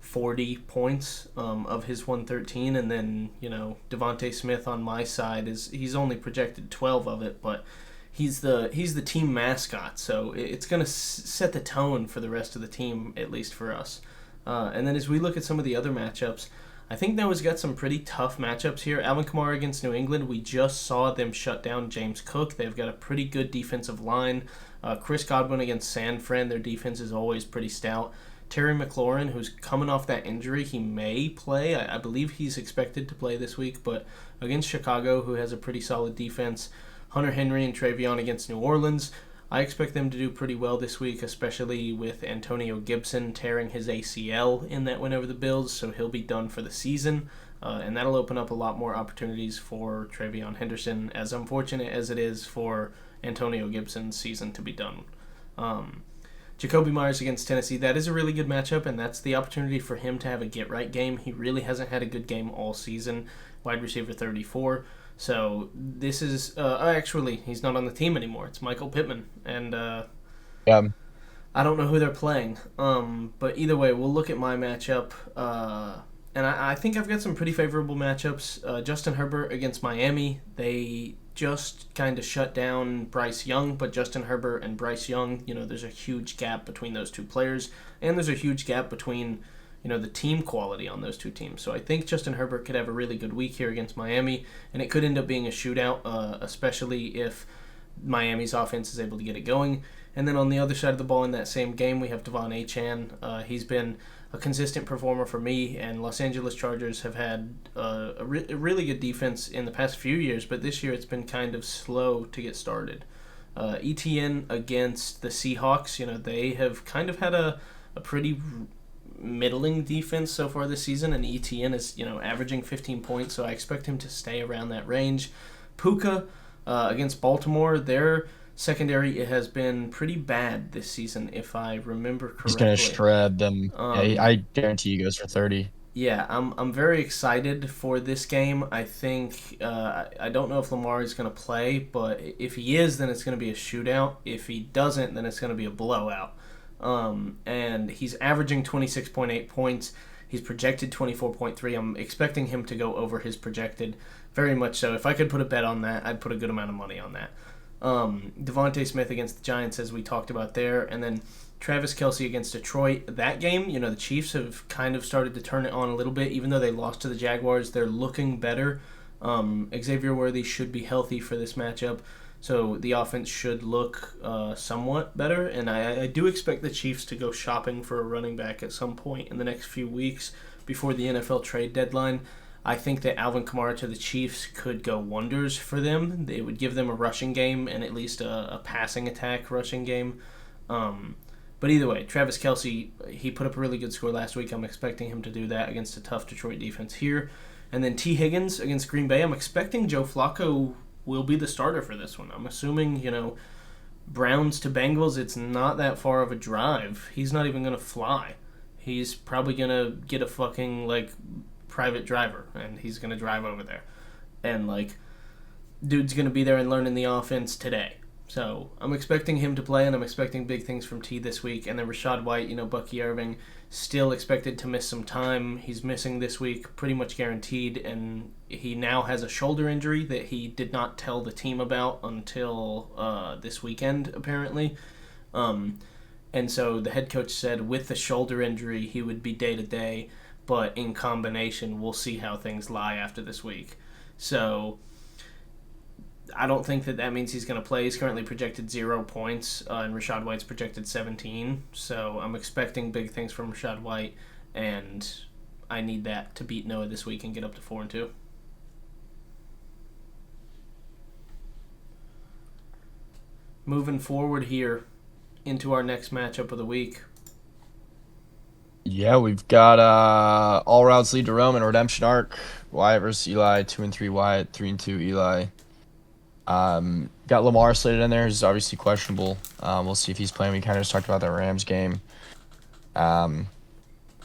40 points of his 113, and then Devontae Smith on my side he's only projected 12 of it, but he's the team mascot, so it's going to set the tone for the rest of the team, at least for us. And then as we look at some of the other matchups, I think Noah's got some pretty tough matchups here. Alvin Kamara against New England, we just saw them shut down James Cook. They've got a pretty good defensive line. Chris Godwin against San Fran, their defense is always pretty stout. Terry McLaurin, who's coming off that injury, he may play. I believe he's expected to play this week, but against Chicago, who has a pretty solid defense. Hunter Henry and Travion against New Orleans. I expect them to do pretty well this week, especially with Antonio Gibson tearing his ACL in that win over the Bills, so he'll be done for the season, and that'll open up a lot more opportunities for Travion Henderson, as unfortunate as it is for Antonio Gibson's season to be done. Jacoby Myers against Tennessee, that is a really good matchup, and that's the opportunity for him to have a get-right game. He really hasn't had a good game all season, wide receiver 34. So this is actually he's not on the team anymore. It's Michael Pittman, and I don't know who they're playing. But either way, we'll look at my matchup, and I think I've got some pretty favorable matchups. Justin Herbert against Miami. They just kind of shut down Bryce Young, but Justin Herbert and Bryce Young, there's a huge gap between those two players, and there's a huge gap between the team quality on those two teams. So I think Justin Herbert could have a really good week here against Miami, and it could end up being a shootout, especially if Miami's offense is able to get it going. And then on the other side of the ball in that same game, we have Devon Achane. He's been a consistent performer for me, and Los Angeles Chargers have had a really good defense in the past few years, but this year it's been kind of slow to get started. ETN against the Seahawks, they have kind of had a pretty middling defense so far this season, and ETN is averaging 15 points, so I expect him to stay around that range. Puka against Baltimore, their secondary has been pretty bad this season, if I remember correctly. He's gonna shred them. I guarantee he goes for 30. Yeah, I'm very excited for this game. I think I don't know if Lamar is going to play, but if he is, then it's going to be a shootout. If he doesn't, then it's going to be a blowout. And he's averaging 26.8 points. He's projected 24.3. I'm expecting him to go over his projected, very much so. If I could put a bet on that, I'd put a good amount of money on that. Devontae Smith against the Giants, as we talked about there, and then Travis Kelce against Detroit. That game, the Chiefs have kind of started to turn it on a little bit. Even though they lost to the Jaguars, they're looking better. Xavier Worthy should be healthy for this matchup, so the offense should look somewhat better, and I do expect the Chiefs to go shopping for a running back at some point in the next few weeks before the NFL trade deadline. I think that Alvin Kamara to the Chiefs could go wonders for them. It would give them a rushing game and at least a passing attack rushing game. But either way, Travis Kelce, he put up a really good score last week. I'm expecting him to do that against a tough Detroit defense here. And then T. Higgins against Green Bay. I'm expecting Joe Flacco will be the starter for this one. I'm assuming, Browns to Bengals, it's not that far of a drive. He's not even going to fly. He's probably going to get a fucking, private driver, and he's going to drive over there. And, like, dude's going to be there and learning the offense today. So I'm expecting him to play, and I'm expecting big things from T this week. And then Rashad White, Bucky Irving, still expected to miss some time. He's missing this week, pretty much guaranteed, and he now has a shoulder injury that he did not tell the team about until this weekend, apparently. And so the head coach said with the shoulder injury, he would be day-to-day, but in combination, we'll see how things lie after this week. So I don't think that means he's going to play. He's currently projected 0 points, and Rashad White's projected 17. So I'm expecting big things from Rashad White, and I need that to beat Noah this week and get up to 4-2. Moving forward here into our next matchup of the week. Yeah, we've got all routes lead to Rome and Redemption Arc. Wyatt versus Eli, 2-3 Wyatt, 3-2 Eli. Got Lamar slated in there. He's obviously questionable. We'll see if he's playing. We kind of just talked about that Rams game.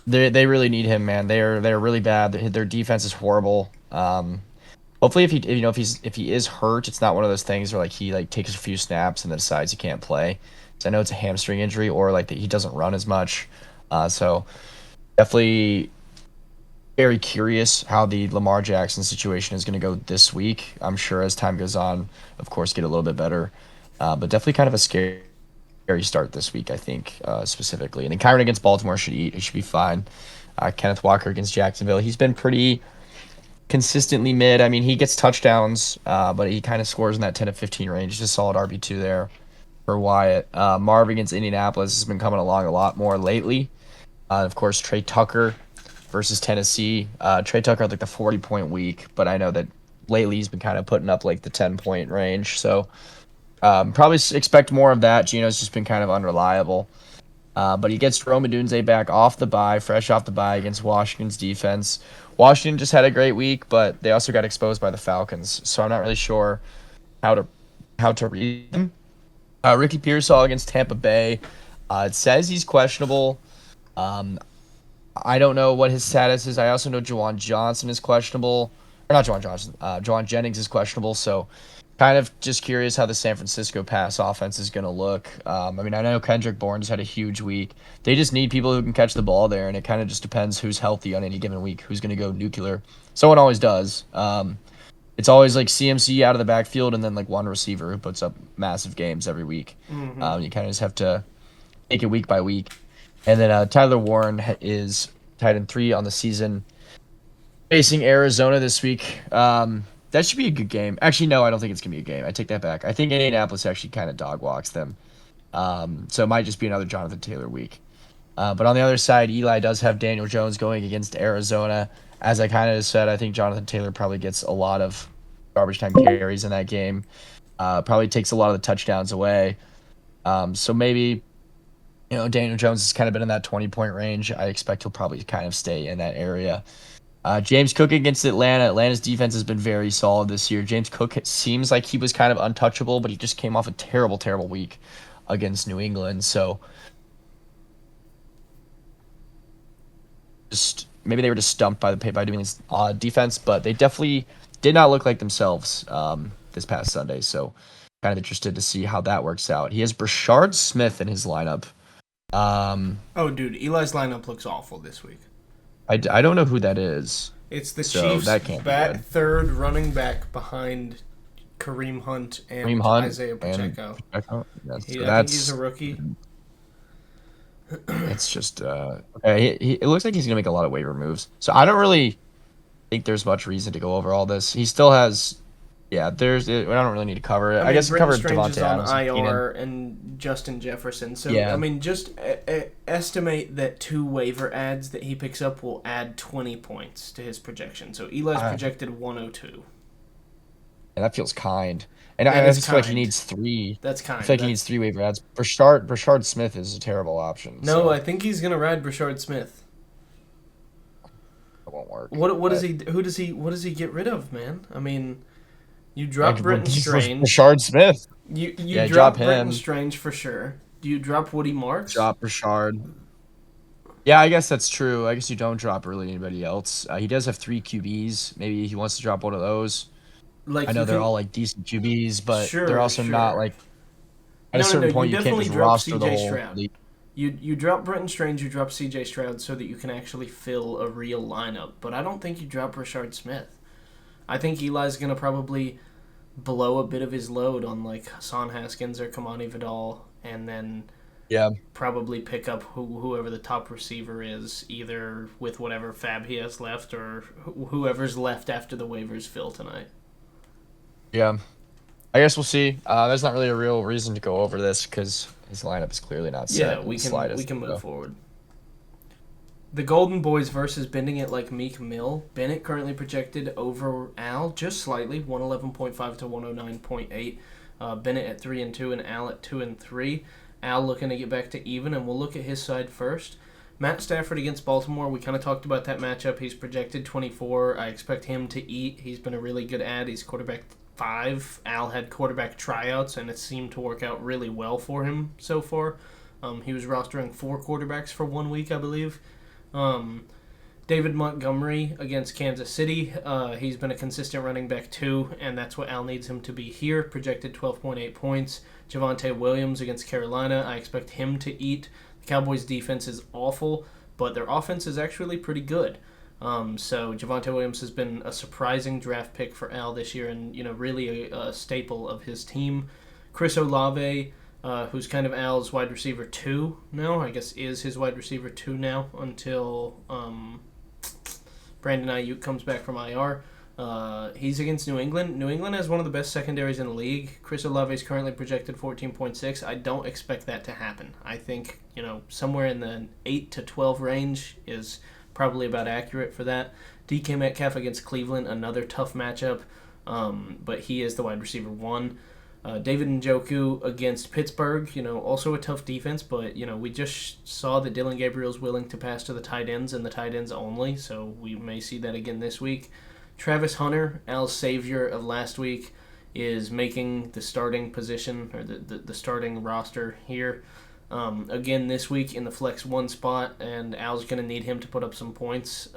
They really need him, man. They're really bad. Their defense is horrible. Hopefully, if he is hurt, it's not one of those things where he takes a few snaps and then decides he can't play. So I know it's a hamstring injury or that he doesn't run as much. So definitely very curious how the Lamar Jackson situation is going to go this week. I'm sure as time goes on, of course, get a little bit better. But definitely kind of a scary start this week, I think, specifically. And then Kyron against Baltimore should eat. He should be fine. Kenneth Walker against Jacksonville. He's been pretty consistently mid. I mean, he gets touchdowns, but he kind of scores in that 10 to 15 range. Just a solid RB2 there for Wyatt. Marv against Indianapolis has been coming along a lot more lately. Of course, Trey Tucker versus Tennessee. Trey Tucker had the 40-point week, but I know that lately he's been kind of putting up the 10-point range. So probably expect more of that. Gino's just been kind of unreliable. But he gets Rome Odunze back off the bye, fresh off the bye against Washington's defense. Washington just had a great week, but they also got exposed by the Falcons. So I'm not really sure how to read them. Ricky Pearsall against Tampa Bay. It says he's questionable. I don't know what his status is. I also know Juwan Johnson is questionable. Or not Juwan Johnson. Juwan Jennings is questionable. So kind of just curious how the San Francisco pass offense is going to look. I mean, I know Kendrick Bourne's had a huge week. They just need people who can catch the ball there, and it kind of just depends who's healthy on any given week, who's going to go nuclear. Someone always does. It's always CMC out of the backfield and then one receiver who puts up massive games every week. Mm-hmm. You kind of just have to take it week by week. And then Tyler Warren is tight end 3 on the season, facing Arizona this week. That should be a good game. Actually, no, I don't think it's going to be a game. I take that back. I think Indianapolis actually kind of dog walks them. So it might just be another Jonathan Taylor week. But on the other side, Eli does have Daniel Jones going against Arizona. As I kind of said, I think Jonathan Taylor probably gets a lot of garbage time carries in that game. Probably takes a lot of the touchdowns away. So maybe, Daniel Jones has kind of been in that 20-point range. I expect he'll probably kind of stay in that area. James Cook against Atlanta. Atlanta's defense has been very solid this year. James Cook seems like he was kind of untouchable, but he just came off a terrible, terrible week against New England. So maybe they were just stumped by New England's defense, but they definitely did not look like themselves this past Sunday. So kind of interested to see how that works out. He has Brashard Smith in his lineup. Oh, dude, Eli's lineup looks awful this week. I don't know who that is. It's the Chiefs' third running back behind Kareem Hunt and Isaiah Pacheco. I think he's a rookie. It's just it looks like he's gonna make a lot of waiver moves. So I don't really think there's much reason to go over all this. He still has. Yeah, I don't really need to cover it. I guess cover Devontae Adams on IR and Justin Jefferson. So yeah. I mean, just estimate that 2 waiver adds that he picks up will add 20 points to his projection. So Eli's projected 102. And that feels kind. And I just feel like he needs 3. That's kind. I feel like he needs 3 waiver adds. Brashard Smith is a terrible option. No, so. I think he's gonna ride Brashard Smith. It won't work. What does he get rid of, man? I mean. You drop Brenton Strange. Brashard Smith. You drop Brenton Strange for sure. Do you drop Woody Marks? Drop Brashard. Yeah, I guess that's true. I guess you don't drop really anybody else. He does have 3 QBs. Maybe he wants to drop one of those. I Like know you they're can, all like decent QBs, but they're sure, also not sure. like at a No. certain You point you can't definitely just drop roster the C.J. whole Stroud. league. You drop Brenton Strange, you drop C.J. Stroud so that you can actually fill a real lineup. But I don't think you drop Rashard Smith. I think Eli's gonna probably blow a bit of his load on like Hassan Haskins or Kamani Vidal, and then Yeah. probably pick up whoever the top receiver is, either with whatever fab he has left or whoever's left after the waivers fill tonight. Yeah. I guess we'll see. There's not really a real reason to go over this because his lineup is clearly not Yeah, set in we the can slightest. move So. forward. The Golden Boys versus Bending It Like Meek Mill. Bennett currently projected over Al just slightly, 111.5 to 109.8. Bennett at 3-2 and Al at 2-3. Al looking to get back to even, and we'll look at his side first. Matt Stafford against Baltimore. We kind of talked about that matchup. He's projected 24. I expect him to eat. He's been a really good ad. He's quarterback 5. Al had quarterback tryouts, and it seemed to work out really well for him so far. He was rostering 4 quarterbacks for 1 week, I believe. David Montgomery against Kansas City. He's been a consistent running back too, and that's what Al needs him to be here. Projected 12.8 points. Javonte Williams against Carolina. I expect him to eat. The Cowboys' defense is awful, but their offense is actually pretty good. So Javonte Williams has been a surprising draft pick for Al this year, and really a staple of his team. Chris Olave, who's kind of Al's wide receiver 2 now. I guess is his wide receiver 2 now until Brandon Ayuk comes back from IR. He's against New England. New England has one of the best secondaries in the league. Chris Olave is currently projected 14.6. I don't expect that to happen. I think, somewhere in the 8 to 12 range is probably about accurate for that. DK Metcalf against Cleveland, another tough matchup, but he is the wide receiver 1. David Njoku against Pittsburgh, also a tough defense, but, we just saw that Dylan Gabriel's willing to pass to the tight ends and the tight ends only, so we may see that again this week. Travis Hunter, Al's savior of last week, is making the starting position, or the starting roster here, again this week in the flex 1 spot, and Al's going to need him to put up some points.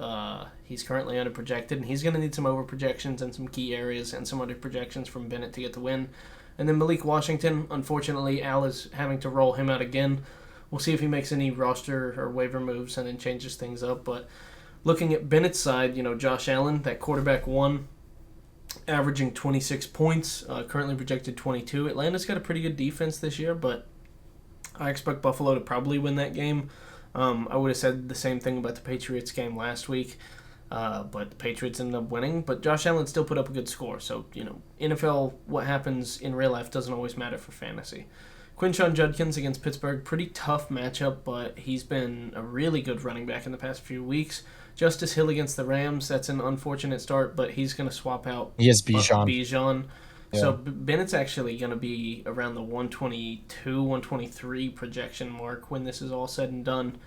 He's currently underprojected, and he's going to need some overprojections in some key areas and some underprojections from Bennett to get the win. And then Malik Washington, unfortunately, Al is having to roll him out again. We'll see if he makes any roster or waiver moves and then changes things up. But looking at Bennett's side, Josh Allen, that quarterback 1, averaging 26 points, currently projected 22. Atlanta's got a pretty good defense this year, but I expect Buffalo to probably win that game. I would have said the same thing about the Patriots game last week. But the Patriots ended up winning. But Josh Allen still put up a good score. So, NFL, what happens in real life doesn't always matter for fantasy. Quinshon Judkins against Pittsburgh, pretty tough matchup, but he's been a really good running back in the past few weeks. Justice Hill against the Rams, that's an unfortunate start, but he's going to swap out He has Bijan. Bijan. Yeah. So Bennett's actually going to be around the 122, 123 projection mark when this is all said and done.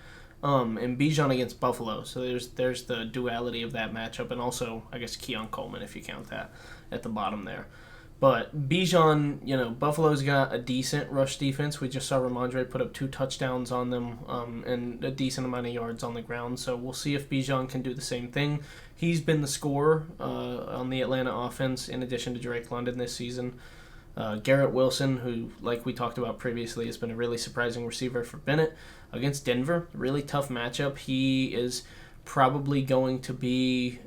And Bijan against Buffalo. So there's the duality of that matchup, and also, I guess, Keon Coleman, if you count that, at the bottom there. But Bijan, Buffalo's got a decent rush defense. We just saw Ramondre put up 2 touchdowns on them and a decent amount of yards on the ground. So we'll see if Bijan can do the same thing. He's been the scorer on the Atlanta offense in addition to Drake London this season. Garrett Wilson, who, like we talked about previously, has been a really surprising receiver for Bennett against Denver. Really tough matchup. He is probably going to be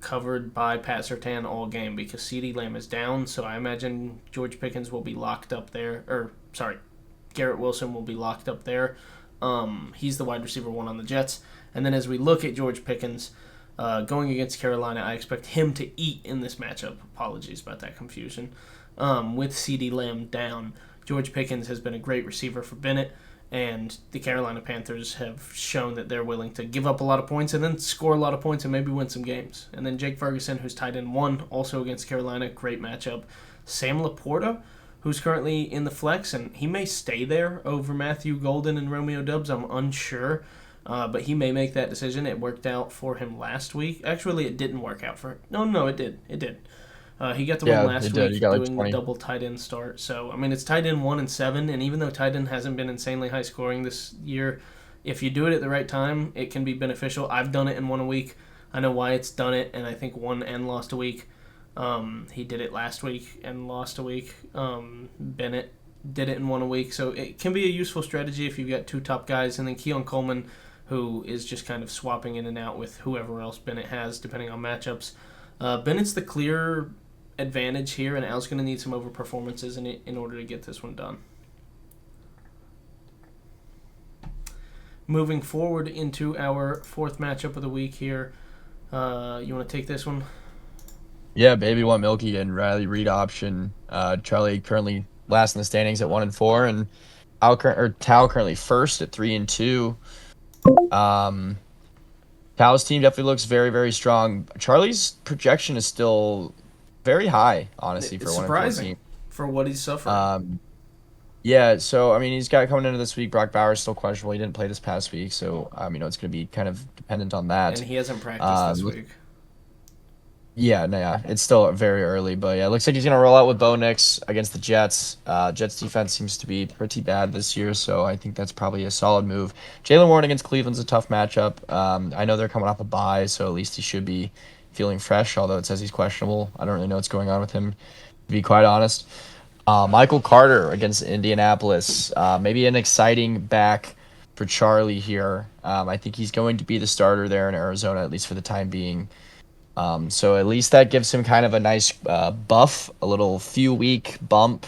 covered by Pat Surtain all game because CeeDee Lamb is down, so I imagine George Pickens will be locked up there. Garrett Wilson will be locked up there. He's the wide receiver 1 on the Jets. And then as we look at George Pickens going against Carolina, I expect him to eat in this matchup. Apologies about that confusion. With CeeDee Lamb down, George Pickens has been a great receiver for Bennett, and the Carolina Panthers have shown that they're willing to give up a lot of points and then score a lot of points and maybe win some games. And then Jake Ferguson, who's tight end 1, also against Carolina, great matchup. Sam Laporta, who's currently in the flex, and he may stay there over Matthew Golden and Romeo Doubs. I'm unsure, but he may make that decision. It worked out for him last week. Actually, it didn't work out for him. No, it did. It did. He got the win last week doing the double tight end start. So, it's tight end 1 and 7, and even though tight end hasn't been insanely high scoring this year, if you do it at the right time, it can be beneficial. I've done it and won a week. I know Wyatt's done it and I think won and lost a week. He did it last week and lost a week. Bennett did it and won a week. So it can be a useful strategy if you've got two top guys. And then Keon Coleman, who is just kind of swapping in and out with whoever else Bennett has, depending on matchups. Bennett's the clear advantage here, and Al's going to need some overperformances in order to get this one done. Moving forward into our fourth matchup of the week here. You want to take this one? Yeah, baby one Milky and Riley Reed option. Charlie currently last in the standings at 1-4, and Tao currently first at 3-2. Tao's team definitely looks very, very strong. Charlie's projection is still very high, honestly, for it's one surprising for what he's suffering. Yeah, so I mean, he's got coming into this week. Brock Bowers still questionable. He didn't play this past week, so it's going to be kind of dependent on that. And he hasn't practiced this week. Yeah, it's still very early, but yeah, it looks like he's going to roll out with Bo Nix against the Jets. Jets defense seems to be pretty bad this year, so I think that's probably a solid move. Jalen Warren against Cleveland's a tough matchup. I know they're coming off a bye, so at least he should be feeling fresh, although it says he's questionable. I don't really know what's going on with him, to be quite honest. Michael Carter against Indianapolis. Maybe an exciting back for Charlie here. I think he's going to be the starter there in Arizona, at least for the time being. So at least that gives him kind of a nice buff, a little few-week bump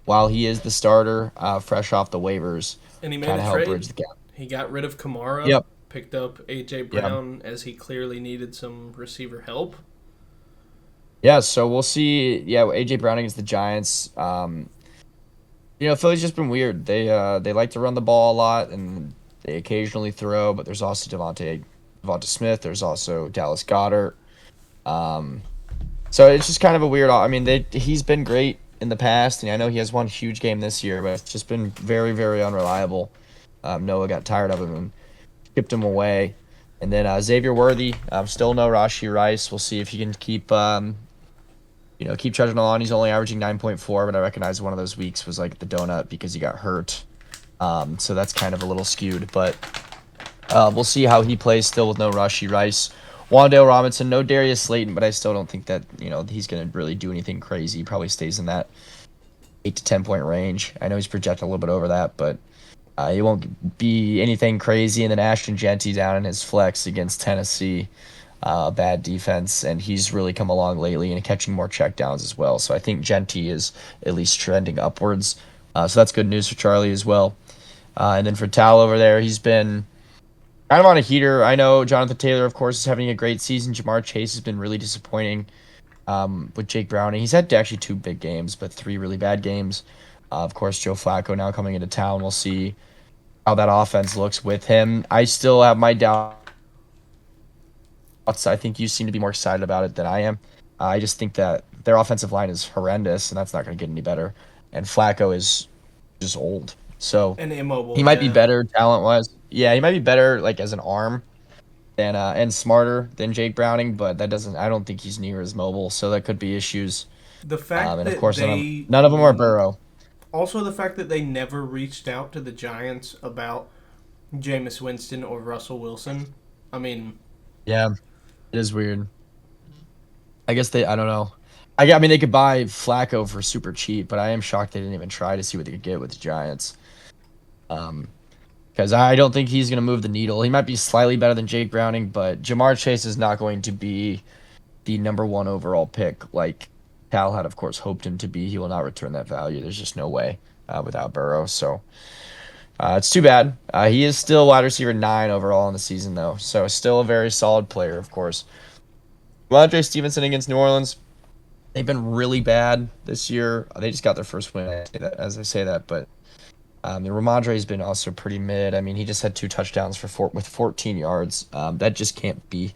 while he is the starter, fresh off the waivers. And he made a trade. Bridge the gap. He got rid of Kamara, yep. Picked up A.J. Brown as he clearly needed some receiver help. Yeah, so we'll see. Yeah, A.J. Brown against the Giants. Philly's just been weird. They like to run the ball a lot, and they occasionally throw, but there's also Devonta Smith. There's also Dallas Goedert. So it's just kind of a weird. I mean, he's been great in the past, and I know he has one huge game this year, but it's just been very, very unreliable. Noah got tired of him and skipped him away. And then Xavier Worthy, still no Rashee Rice. We'll see if he can keep trudging along. He's only averaging 9.4, but I recognize one of those weeks was like the donut because he got hurt. So that's kind of a little skewed, but we'll see how he plays still with no Rashee Rice. Wan'Dale Robinson, no Darius Slayton, but I still don't think that he's going to really do anything crazy. He probably stays in that 8 to 10 point range. I know he's projected a little bit over that, but it won't be anything crazy. And then Ashton Genty down in his flex against Tennessee, bad defense, and he's really come along lately and catching more checkdowns as well. So I think Genty is at least trending upwards. So that's good news for Charlie as well. And then for Tal over there, he's been kind of on a heater. I know Jonathan Taylor, of course, is having a great season. Jamar Chase has been really disappointing with Jake Browning. He's had actually 2 big games, but 3 really bad games. Of course, Joe Flacco now coming into town. We'll see how that offense looks with him. I still have my doubts. I think you seem to be more excited about it than I am. I just think that their offensive line is horrendous, and that's not going to get any better. And Flacco is just old. So and immobile. He might be better talent-wise. Yeah, he might be better like as an arm than and smarter than Jake Browning, but that doesn't. I don't think he's near as mobile, so that could be issues. The fact and that of course none of them are Burrow. Also, the fact that they never reached out to the Giants about Jameis Winston or Russell Wilson. I mean, yeah, it is weird. I guess I don't know. I mean, they could buy Flacco for super cheap, but I am shocked they didn't even try to see what they could get with the Giants. Because I don't think he's going to move the needle. He might be slightly better than Jake Browning, but Jamar Chase is not going to be the number 1 overall pick like Cal had, of course, hoped him to be. He will not return that value. There's just no way without Burrow. So it's too bad. He is still wide receiver 9 overall in the season, though. So still a very solid player, of course. Ramondre Stevenson against New Orleans. They've been really bad this year. They just got their first win, as I say that, but Ramondre has been also pretty mid. I mean, he just had 2 touchdowns with 14 yards. That just can't be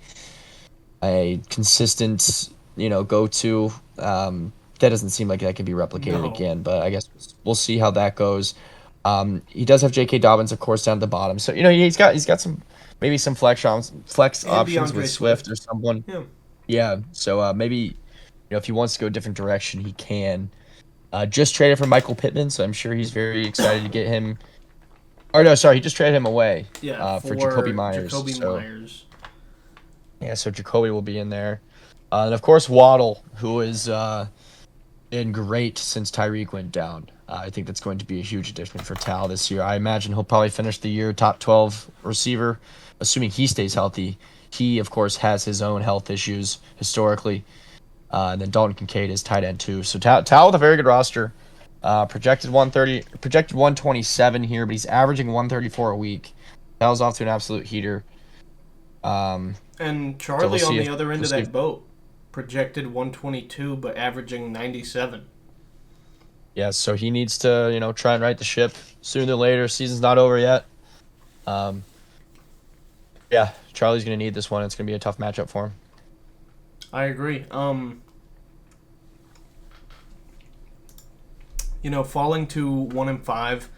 a consistent, go-to. That doesn't seem like that can be replicated again. But I guess we'll see how that goes. He does have J.K. Dobbins, of course, down at the bottom. So he's got some flex options with Swift or someone. Yeah. So maybe if he wants to go a different direction, he can. Just traded for Michael Pittman, so I'm sure he's very excited to get him Or no, sorry, he just traded him away. Yeah, For Jacoby Myers. Jacoby So Myers. yeah, so Jacoby will be in there, and of course Waddle, who is been great since Tyreek went down. I think that's going to be a huge addition for Tal this year. I imagine he'll probably finish the year top 12 receiver, assuming he stays healthy. He, of course, has his own health issues historically. And then Dalton Kincaid is tight end too. So Tal with a very good roster. Projected 130, projected 127 here, but he's averaging 134 a week. Tal's off to an absolute heater. And Charlie on the other end of that if- boat, projected 122 but averaging 97. Yeah, so he needs to, try and right the ship sooner than later. Season's not over yet. Yeah, Charlie's going to need this one. It's going to be a tough matchup for him. I agree. Falling to 1-5,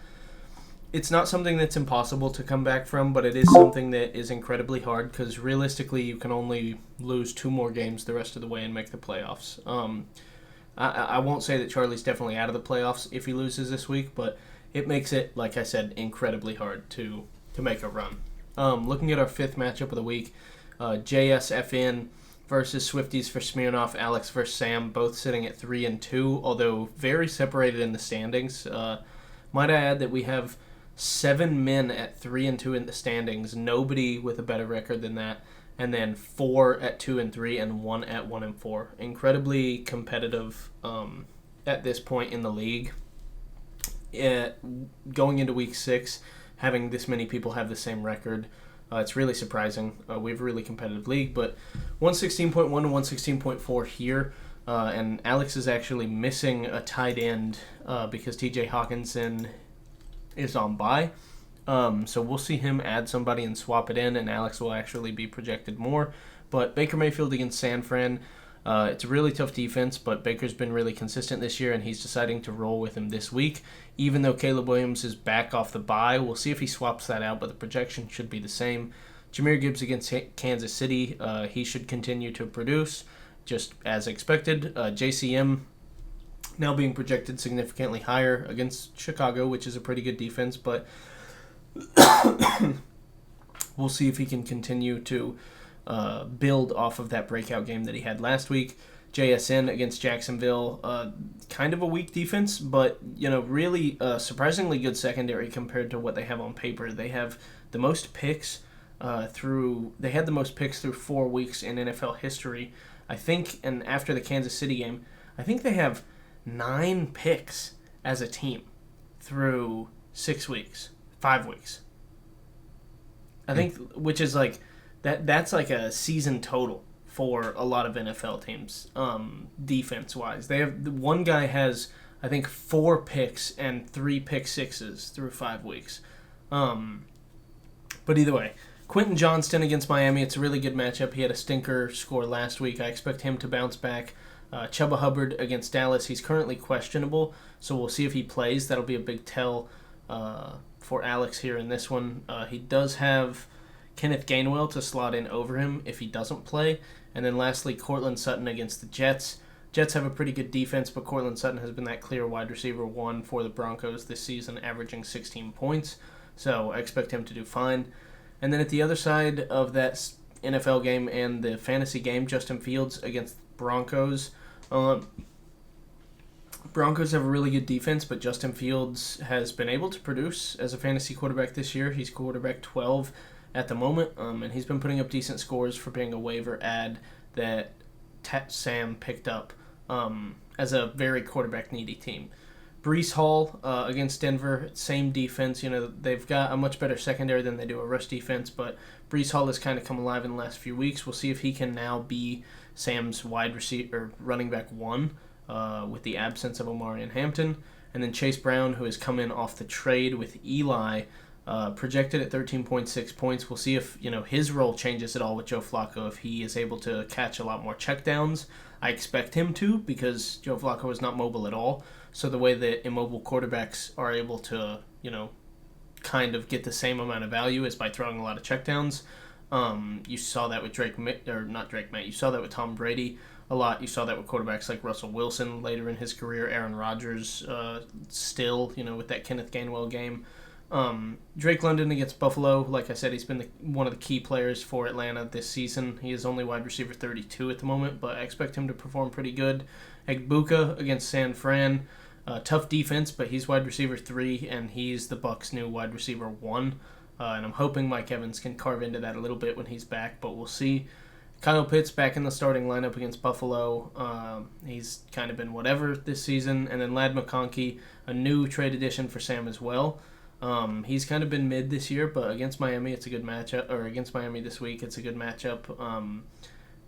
it's not something that's impossible to come back from, but it is something that is incredibly hard because realistically, you can only lose 2 more games the rest of the way and make the playoffs. I won't say that Charlie's definitely out of the playoffs if he loses this week, but it makes it, like I said, incredibly hard to make a run. Looking at our 5th matchup of the week, JSFN versus Swifties for Smirnoff, Alex versus Sam, both sitting at 3-2, although very separated in the standings. Might I add that we have 7 men at 3-2 in the standings, nobody with a better record than that, and then 4 at 2-3 and 1 at 1-4. Incredibly competitive at this point in the league. Going into week 6, having this many people have the same record, it's really surprising. We have a really competitive league, but 116.1 to 116.4 here, and Alex is actually missing a tight end because TJ Hawkinson is on bye. So we'll see him add somebody and swap it in, and Alex will actually be projected more. But Baker Mayfield against San Fran, it's a really tough defense, but Baker's been really consistent this year, and he's deciding to roll with him this week. Even though Caleb Williams is back off the bye, we'll see if he swaps that out, but the projection should be the same. Jahmyr Gibbs against Kansas City, he should continue to produce, just as expected. JCM now being projected significantly higher against Chicago, which is a pretty good defense, but we'll see if he can continue to build off of that breakout game that he had last week. JSN against Jacksonville, kind of a week defense, but really surprisingly good secondary compared to what they have on paper. They have the most picks through 4 weeks in NFL history, I think. And after the Kansas City game, I think they have 9 picks as a team through 5 weeks. I think, which is like that's like a season total for a lot of NFL teams, defense-wise. They have one guy has, I think, 4 picks and 3 pick sixes through 5 weeks. But either way, Quentin Johnston against Miami, it's a really good matchup. He had a stinker score last week. I expect him to bounce back. Chuba Hubbard against Dallas, he's currently questionable, so we'll see if he plays. That'll be a big tell for Alex here in this one. He does have Kenneth Gainwell to slot in over him if he doesn't play. And then lastly, Cortland Sutton against the Jets. Jets have a pretty good defense, but Cortland Sutton has been that clear wide receiver 1 for the Broncos this season, averaging 16 points. So I expect him to do fine. And then at the other side of that NFL game and the fantasy game, Justin Fields against Broncos. Broncos have a really good defense, but Justin Fields has been able to produce as a fantasy quarterback this year. He's quarterback 12 at the moment, and he's been putting up decent scores for being a waiver ad that Sam picked up as a very quarterback-needy team. Breece Hall against Denver, same defense. They've got a much better secondary than they do a rush defense, but Breece Hall has kind of come alive in the last few weeks. We'll see if he can now be Sam's wide receiver, running back 1, with the absence of Omari and Hampton. And then Chase Brown, who has come in off the trade with Eli, projected at 13.6 points. We'll see if his role changes at all with Joe Flacco, if he is able to catch a lot more checkdowns. I expect him to, because Joe Flacco is not mobile at all. So the way that immobile quarterbacks are able to, kind of get the same amount of value is by throwing a lot of checkdowns. You saw that with you saw that with Tom Brady a lot. You saw that with quarterbacks like Russell Wilson later in his career, Aaron Rodgers still, with that Kenneth Gainwell game. Drake London against Buffalo, like I said, he's been one of the key players for Atlanta this season. He is only wide receiver 32 at the moment, but I expect him to perform pretty good. Egbuka against San Fran. Tough defense, but he's wide receiver 3, and he's the Bucs' new wide receiver 1. And I'm hoping Mike Evans can carve into that a little bit when he's back, but we'll see. Kyle Pitts back in the starting lineup against Buffalo. He's kind of been whatever this season. And then Lad McConkey, a new trade addition for Sam as well. He's kind of been mid this year, but against Miami, it's a good matchup. Or against Miami this week, it's a good matchup.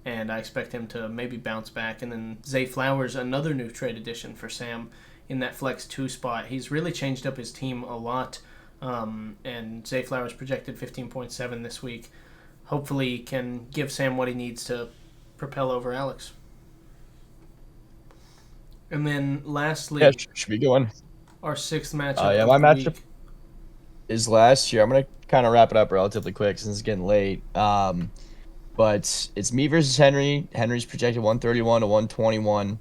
And I expect him to maybe bounce back. And then Zay Flowers, another new trade addition for Sam in that flex 2 spot. He's really changed up his team a lot. And Zay Flowers projected 15.7 this week. Hopefully can give Sam what he needs to propel over Alex. And then lastly, Yeah, should be going. our 6th matchup. Yeah, of my the matchup week. is last year. I'm gonna kind of wrap it up relatively quick since it's getting late. But it's me versus Henry. Henry's projected 131 to 121.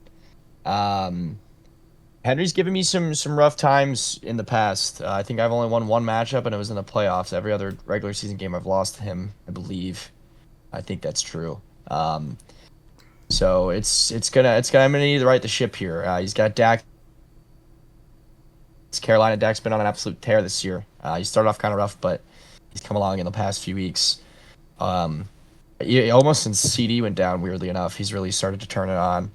Henry's given me some rough times in the past. I think I've only won one matchup, and it was in the playoffs. Every other regular season game I've lost to him, I believe. I think that's true. So I'm gonna need to right the ship here. He's got Dak. It's Carolina. Dak's been on an absolute tear this year. He started off kind of rough, but he's come along in the past few weeks. Almost since CD went down, weirdly enough, he's really started to turn it on.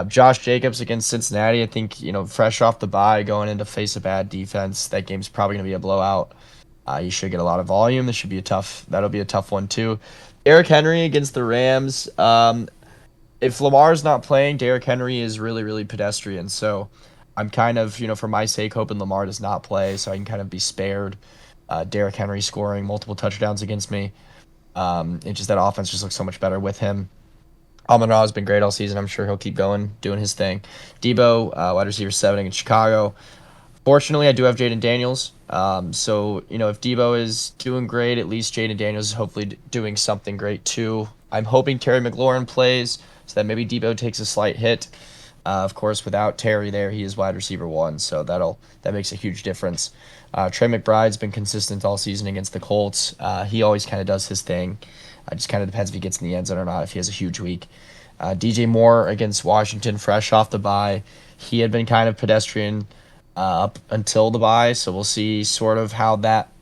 Josh Jacobs against Cincinnati, I think, fresh off the bye, going in to face a bad defense, that game's probably going to be a blowout. You should get a lot of volume. That'll be a tough one too. Derrick Henry against the Rams. If Lamar's not playing, Derrick Henry is really, really pedestrian. So I'm kind of, for my sake, hoping Lamar does not play so I can kind of be spared. Derrick Henry scoring multiple touchdowns against me. It's just that offense just looks so much better with him. Amon-Ra has been great all season. I'm sure he'll keep going, doing his thing. Debo, wide receiver 7 against Chicago. Fortunately, I do have Jaden Daniels. So, if Debo is doing great, at least Jaden Daniels is hopefully doing something great too. I'm hoping Terry McLaurin plays so that maybe Debo takes a slight hit. Of course, without Terry there, he is wide receiver 1, so that makes a huge difference. Trey McBride's been consistent all season against the Colts. He always kind of does his thing. It just kind of depends if he gets in the end zone or not, if he has a huge week. DJ Moore against Washington, fresh off the bye. He had been kind of pedestrian up until the bye, so we'll see sort of how that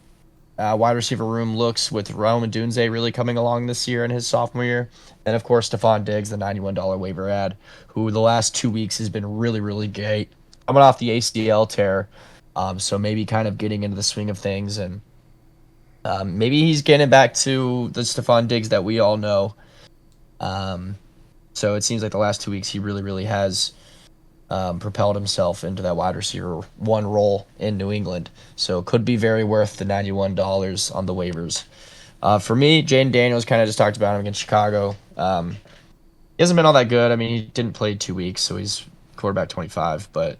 wide receiver room looks with Rome Odunze really coming along this year in his sophomore year. And, of course, Stephon Diggs, the $91 waiver ad, who the last 2 weeks has been really, really great. Coming off the ACL tear, so maybe kind of getting into the swing of things, and maybe he's getting back to the Stephon Diggs that we all know. So it seems like the last 2 weeks he really, really has propelled himself into that wide receiver 1 role in New England. So it could be very worth the $91 on the waivers. For me, Jaden Daniels, kind of just talked about him against Chicago. He hasn't been all that good. I mean, he didn't play 2 weeks, so he's quarterback 25, but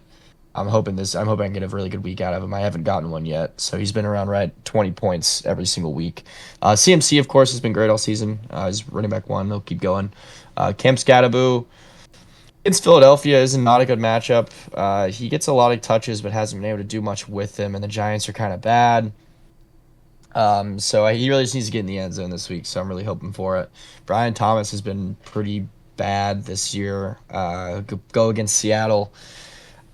I'm hoping I can get a really good week out of him. I haven't gotten one yet, so he's been around right 20 points every single week. CMC, of course, has been great all season. He's running back 1. He'll keep going. Kemp Scadaboo against Philadelphia is not a good matchup. He gets a lot of touches, but hasn't been able to do much with them, and the Giants are kind of bad. So he really just needs to get in the end zone this week, so I'm really hoping for it. Brian Thomas has been pretty bad this year. Go against Seattle.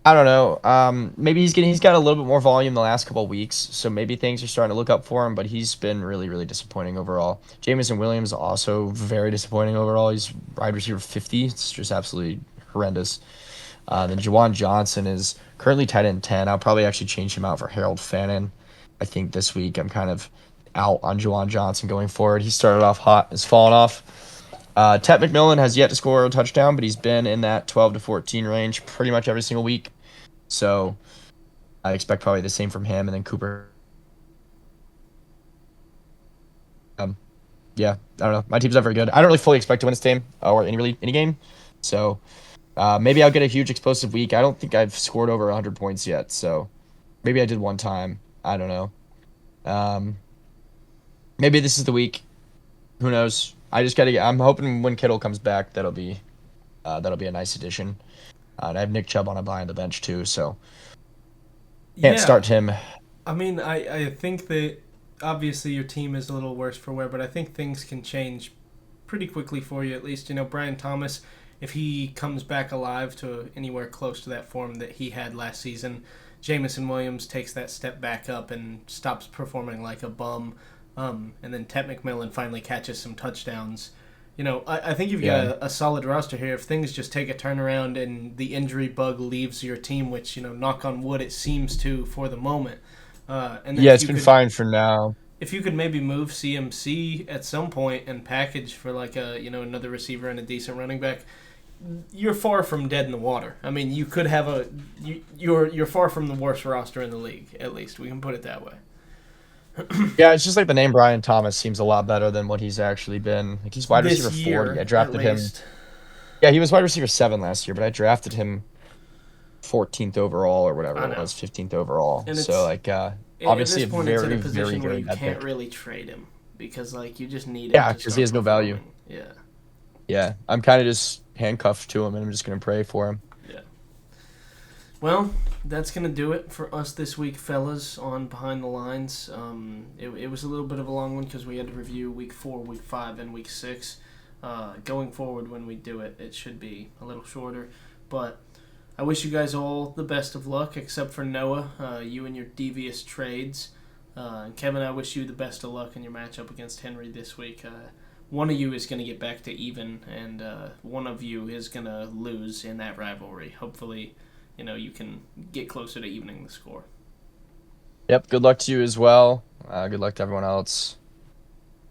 I don't know. Maybe he's got a little bit more volume the last couple of weeks, so maybe things are starting to look up for him, but he's been really, really disappointing overall. Jameson Williams also very disappointing overall. He's wide receiver 50. It's just absolutely horrendous. Then Juwan Johnson is currently tight end 10. I'll probably actually change him out for Harold Fannin. I think this week I'm kind of out on Juwan Johnson going forward. He started off hot, has fallen off. Tet McMillan has yet to score a touchdown, but he's been in that 12 to 14 range pretty much every single week. So I expect probably the same from him. And then Cooper. Yeah, I don't know. My team's not very good. I don't really fully expect to win this game or any game. So maybe I'll get a huge explosive week. I don't think I've scored over 100 points yet. So maybe I did one time. I don't know. Maybe this is the week. Who knows? I'm hoping when Kittle comes back, that'll be a nice addition. And I have Nick Chubb on a buy on the bench too, so can't start him. I mean, I think that obviously your team is a little worse for wear, but I think things can change pretty quickly for you. At least, Brian Thomas, if he comes back alive to anywhere close to that form that he had last season, Jamison Williams takes that step back up and stops performing like a bum. And then Ted McMillan finally catches some touchdowns. I think you've got a solid roster here. If things just take a turnaround and the injury bug leaves your team, which, knock on wood, it seems to for the moment. And then It's been fine for now. if you could maybe move CMC at some point and package for like another receiver and a decent running back, you're far from dead in the water. I mean, you could have you're far from the worst roster in the league. At least we can put it that way. Yeah, it's just like the name Brian Thomas seems a lot better than what he's actually been. Like he's wide This receiver year, 40. I drafted at him. least. Yeah, he was wide receiver 7 last year, but I drafted him 14th overall or whatever I it know. was, 15th overall. And So like obviously at this point, it's in very a position very where good you at can't pick. really trade him because you just need Yeah, him to because start he has no value. performing. Yeah. Yeah, I'm kind of just handcuffed to him, and I'm just gonna pray for him. Yeah. Well, that's going to do it for us this week, fellas, on Behind the Lines. It was a little bit of a long one because we had to review Week 4, Week 5, and Week 6. Going forward, when we do it, it should be a little shorter. But I wish you guys all the best of luck, except for Noah, you and your devious trades. And Kevin, I wish you the best of luck in your matchup against Henry this week. One of you is going to get back to even, and one of you is going to lose in that rivalry. Hopefully, you can get closer to evening the score. Yep. Good luck to you as well. Good luck to everyone else.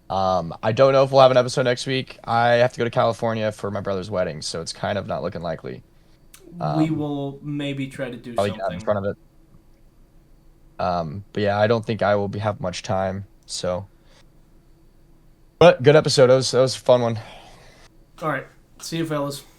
I don't know if we'll have an episode next week. I have to go to California for my brother's wedding, so it's kind of not looking likely. We will maybe try to do Probably get out in something. front of it. But yeah, I don't think I will have much time. So, but good episode. That was a fun one. All right. See you, fellas.